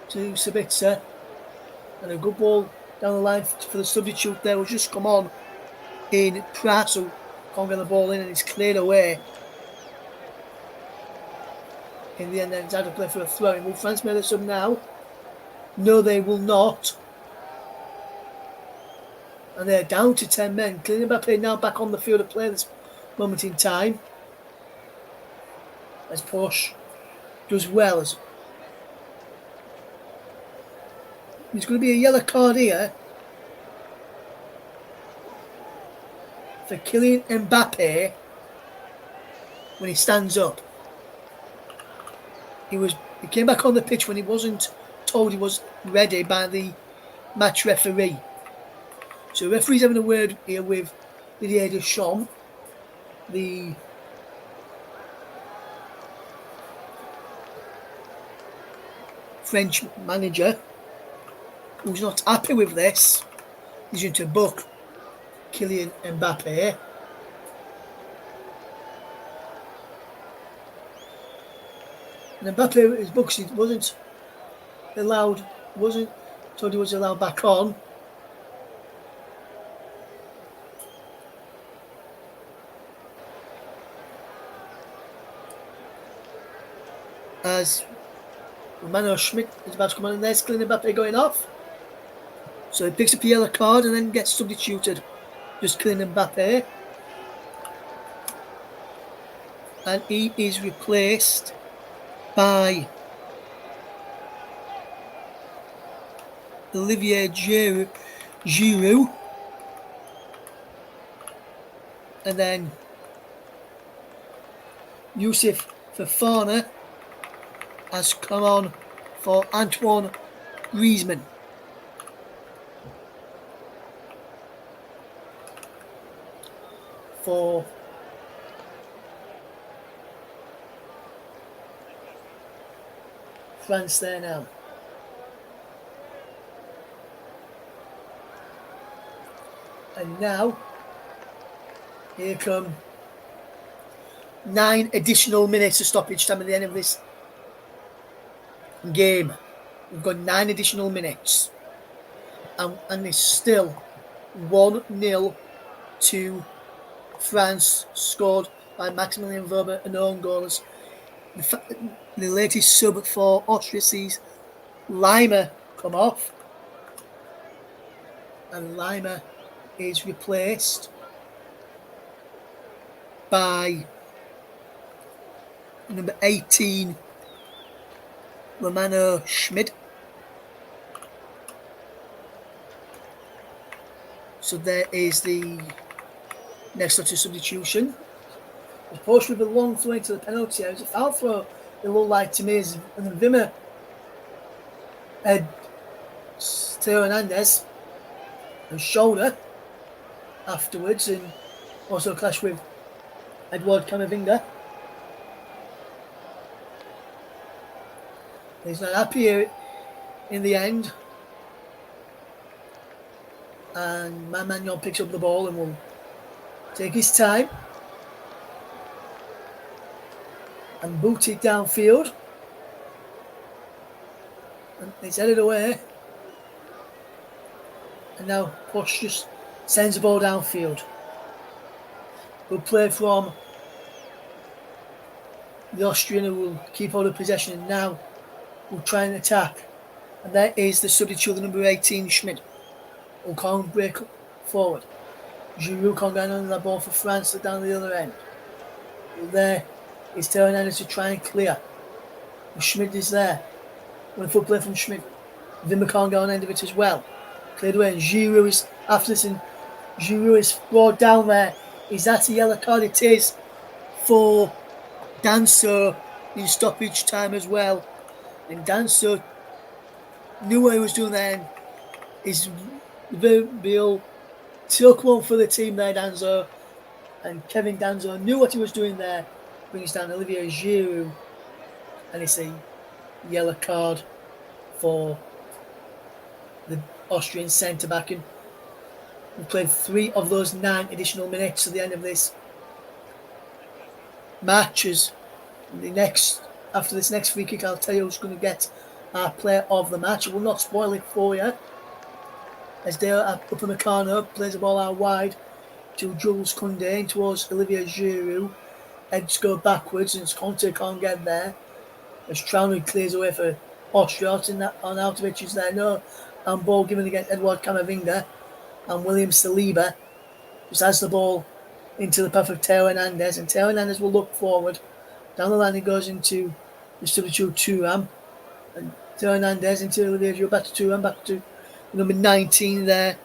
to Sabitzer. And a good ball down the line for the substitute there will just come on in Pratt, who can't get the ball in, and it's cleared away. In the end, then it's had to play for a throw-in. Will France make a sub now? No, they will not. And they're down to 10 men. Kylian Mbappe now back on the field of play at this moment in time. As Porsche does well. There's going to be a yellow card here for Kylian Mbappe when he stands up. He came back on the pitch when he wasn't told he was ready by the match referee. So the referee's having a word here with Didier Deschamps, the French manager, who's not happy with this. He's going to book Kylian Mbappe. And Mbappe, his books, he wasn't told he was allowed back on. As Romano Schmidt is about to come on, and there's Kylian Mbappe going off. So he picks up a yellow card and then gets substituted. Just Kylian Mbappe. And he is replaced by Olivier Giroud. And then Youssouf Fofana has come on for Antoine Griezmann. For France there now. And now, here come 9 additional minutes of stoppage time at the end of this game. We've got 9 additional minutes. And it's still 1-0 to France, scored by Maximilian Weber, an own goals. The latest sub for Austria sees Lima come off. And Lima is replaced by number 18, Romano Schmidt. So there is the next lot of substitution. The post with a long throw into the penalty area. It was a foul throw, it looked like to me, and then Wimmer had Theo Hernandez and shoulder afterwards, and also clashed with Edouard Camavinga. He's not happy here in the end. And Magnan picks up the ball and will take his time and boot it downfield. And it's headed away. And now Posh just sends the ball downfield. Good play from the Austrian, who will keep hold of possession, and now will try and attack. And there is the substitute, the number 18, Schmidt, who can't break forward. Giroud can't get on that ball for France down the other end. But there is Theo Hernandez to try and clear. But Schmidt is there. Wonderful play from Schmidt. Wimmer can't get on end of it as well. Cleared away, and Giroud is after this, and Giroud is brought down there. Is that a yellow card? It is for Danso in stoppage time as well. And Danso knew what he was doing there, and is Bill took one for the team there, Danso. And Kevin Danso knew what he was doing there. Brings down Olivier Giroud, and it's a yellow card for the Austrian centre-back. And we played 3 of those 9 additional minutes at the end of this match. After this next free kick, I'll tell you who's going to get our player of the match. I will not spoil it for you. As Dale Upamecano plays the ball out wide to Jules Koundé towards Olivier Giroud. Heads go backwards, and Conte can't get there. As Trauner clears away for Austria, on Arnautovic is there. No, and ball given against Edouard Camavinga, and William Saliba just has the ball into the path of Theo Hernandez, and Theo Hernandez will look forward. Down the line he goes into the substitute Thuram, and Theo Hernandez into Olivier Giroud, back to Thuram, back to number 19 there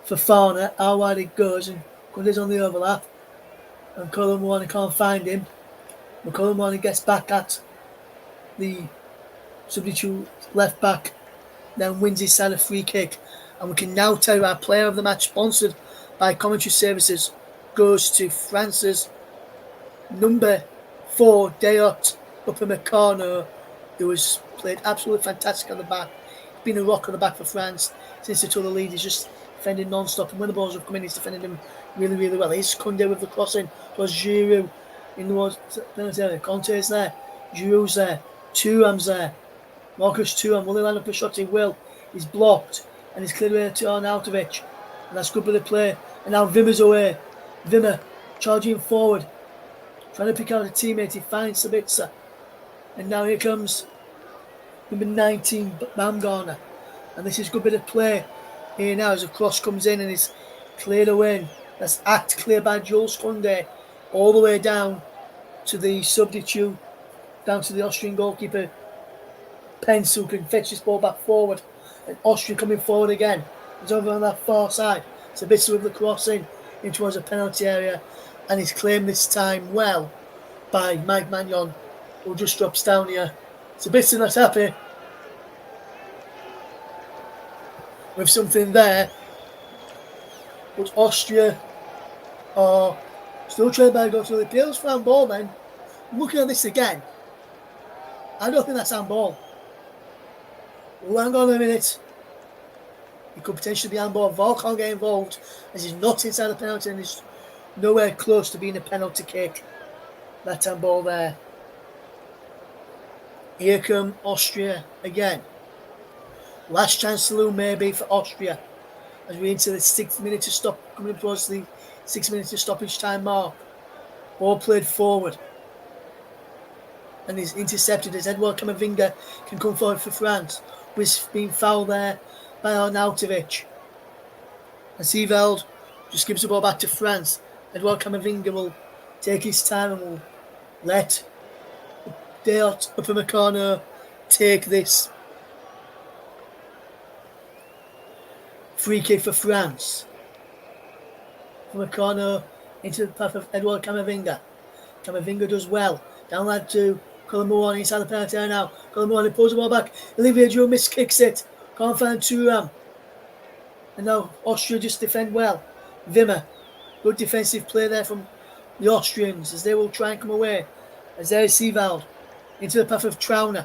for Fofana. How wide it goes, and Koundé's on the overlap, and Colomwani can't find him. But Colomwani gets back at the substitute left back, then wins his side a free kick And we can now tell you our player of the match, sponsored by Commentary Services, goes to France's number 4, Deot Upamecano, who has played absolutely fantastic on the back. He's been a rock on the back for France since they took the lead. He's just defending non-stop, and when the balls have come in, he's defending them really, really well. Here's Koundé with the crossing towards Giroud in the penalty area. Conte's there, Giroud's there, Thuram's there. Marcus Thuram, will he line up a shot? He will. He's blocked, and he's cleared away to Arnautovic, and that's good bit of play. And now Wimmer's away. Wimmer charging forward, trying to pick out a teammate. He finds Sabitzer, and now here comes number 19, Baumgartner, and this is a good bit of play here now as a cross comes in and is cleared away. That's clear by Jules Koundé, all the way down to the substitute, down to the Austrian goalkeeper Pence, who can fetch this ball back forward. And Austria coming forward again. He's over on that far side. Sabitzer with the crossing in towards the penalty area, and he's claimed this time well by Mike Magnon, who just drops down here. Sabitzer not happy with something there, but Austria are still trying to go to the appeals for handball. Then looking at this again, I don't think that's handball. Well, hang on a minute. It could potentially be handball. VAR can't get involved as he's not inside the penalty and he's nowhere close to being a penalty kick. That handball there. Here come Austria again. Last chance saloon maybe for Austria as we're into the 6 minutes to stop, coming towards the 6 minutes to stoppage time mark. Ball played forward, and is intercepted as Edouard Camavinga can come forward for France. Was being fouled there by Arnautovic. And Seeveld just gives the ball back to France. Edouard Camavinga will take his time and will let Deot Upamecano take this. Free kick for France. Upamecano into the path of Edouard Camavinga. Camavinga does well. Down lad to Colomboani inside the penalty area now. Colomboani pulls the ball back. Olivier Giroud miskicks it. Can't find Thuram. And now Austria just defend well. Wimmer. Good defensive play there from the Austrians as they will try and come away. As there is Seeveld into the path of Trauner.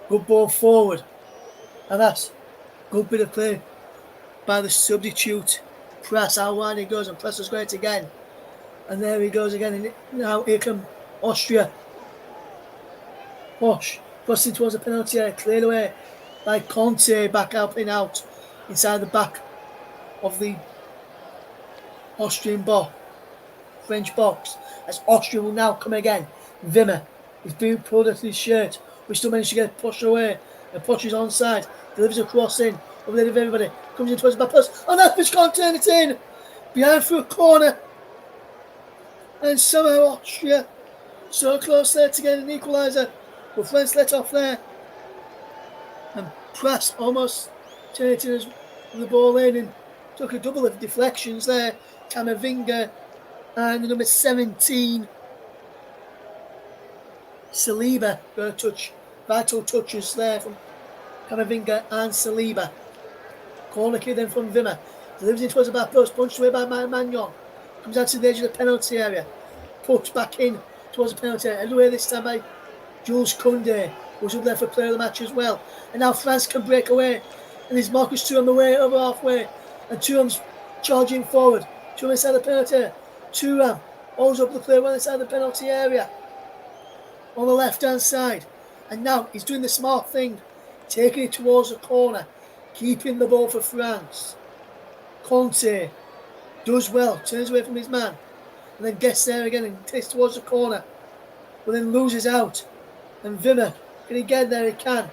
Good ball forward. And that's good bit of play by the substitute. Press how wide he goes, and Press is great again. And there he goes again. And now here come Austria. Bosch crossing towards the penalty area, cleared away by Conte, back out and out inside the back of the Austrian box, French box, as Austria will now come again. Wimmer is being pulled at his shirt, we still managed to get pushed away, and Poch is onside, delivers a cross in, over there of everybody, comes in towards the back post, and that pitch can't turn it in, behind through a corner, and somehow Austria so close there to get an equaliser, but France let off there, and Press almost turned it in the ball in and took a double of deflections there. Camavinga and the number 17 Saliba got a touch, vital touches there from Camavinga and Saliba. Corner kick then from Wimmer, delivers it towards the back post, punched away by Magnon, comes out to the edge of the penalty area, put back in towards the penalty area, and away this time by Jules Koundé, who's up there for player of the match as well. And now France can break away, and there's Marcus Thuram away over halfway, and Thuram's charging forward. Thuram inside the penalty area. Thuram holds up the play well inside the penalty area on the left hand side, and now he's doing the smart thing, taking it towards the corner, keeping the ball for France. Conte does well, turns away from his man, and then gets there again and takes towards the corner, but then loses out. And Wimmer, can he get there? He can.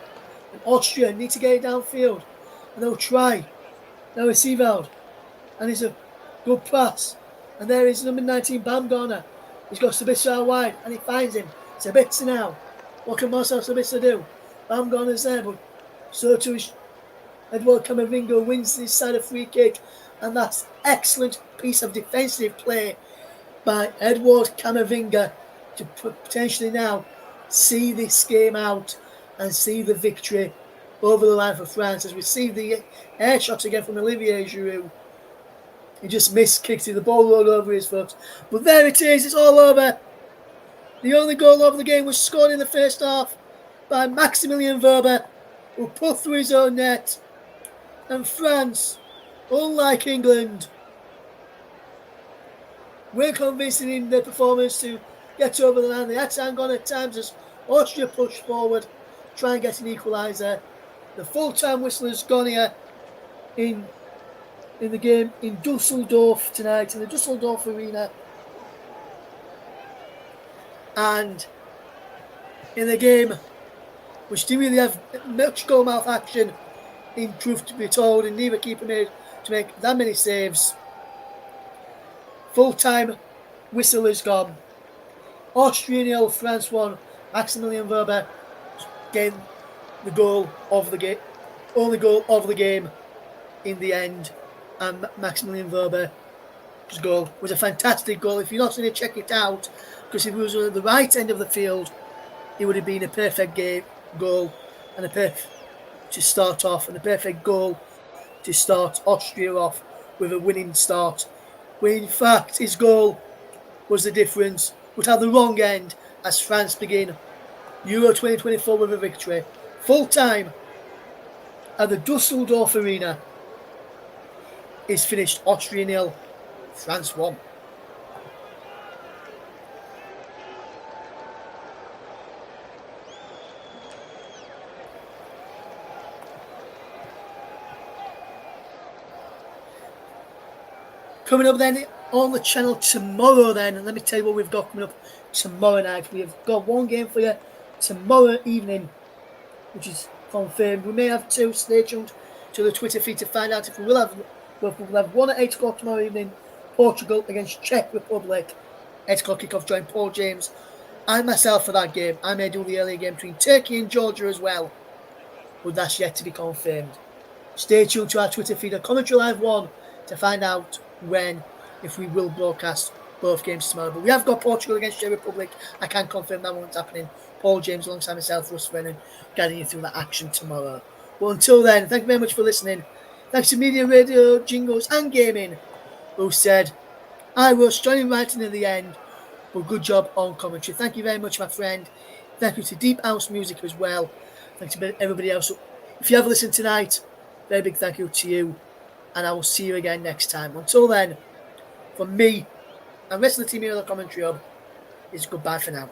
And Austria need to get it downfield, and they'll try. Now it's Seeveld, and it's a good pass. And there is number 19 Baumgartner. He's got Sabitzer out wide, and he finds him. Sabitzer now. What can Marcel Sabitzer do? Baumgartner's there, but so too is Edouard Camavinga, wins this side of free kick, and that's excellent piece of defensive play by Edouard Camavinga to potentially now see this game out and see the victory over the line for France as we see the air shots again from Olivier Giroud. He just missed, kicked it, the ball rolled over his foot. But there it is, it's all over. The only goal of the game was scored in the first half by Maximilian Werber, who put through his own net. And France, unlike England, were convincing in their performance to get over the line. They had to hang on at times as Austria pushed forward, try and get an equaliser. The full-time whistle has gone here in the game in Dusseldorf tonight, in the Dusseldorf Arena. And in the game, which didn't really have much goal-mouth action, in truth to be told, and neither keeper made to make that many saves. Full-time whistle is gone. Austria 0, France 1. Maximilian Werber getting the goal of the game, only goal of the game in the end. And Maximilian Werber's goal was a fantastic goal. If you're not going to check it out, because if it was at the right end of the field, it would have been a perfect goal and a perfect to start off, and a perfect goal to start Austria off with a winning start. When in fact his goal was the difference, but at the wrong end as France begin Euro 2024 with a victory. Full time at the Dusseldorf Arena is finished Austria 0, France 1. Coming up then on the channel tomorrow then, and let me tell you what we've got coming up tomorrow night. We've got one game for you tomorrow evening, which is confirmed. We may have two. Stay tuned to the Twitter feed to find out if we will have both. We'll have one at 8 o'clock tomorrow evening, Portugal against Czech Republic. 8 o'clock kickoff, join Paul James and myself for that game. I may do the earlier game between Turkey and Georgia as well, but that's yet to be confirmed. Stay tuned to our Twitter feed at Commentary Live 1 to find out when, if we will broadcast both games tomorrow. But we have got Portugal against Czech Republic. I can confirm that one's happening. Paul James alongside myself, Russ Brennan, guiding you through that action tomorrow. But until then, thank you very much for listening. Thanks to Media Radio, Jingles and Gaming, who said, I was joining right in the end, but good job on commentary. Thank you very much, my friend. Thank you to Deep House Music as well. Thanks to everybody else. If you have listened tonight, very big thank you to you. And I will see you again next time. Until then, from me and the rest of the team here at the Commentary Hub, it's goodbye for now.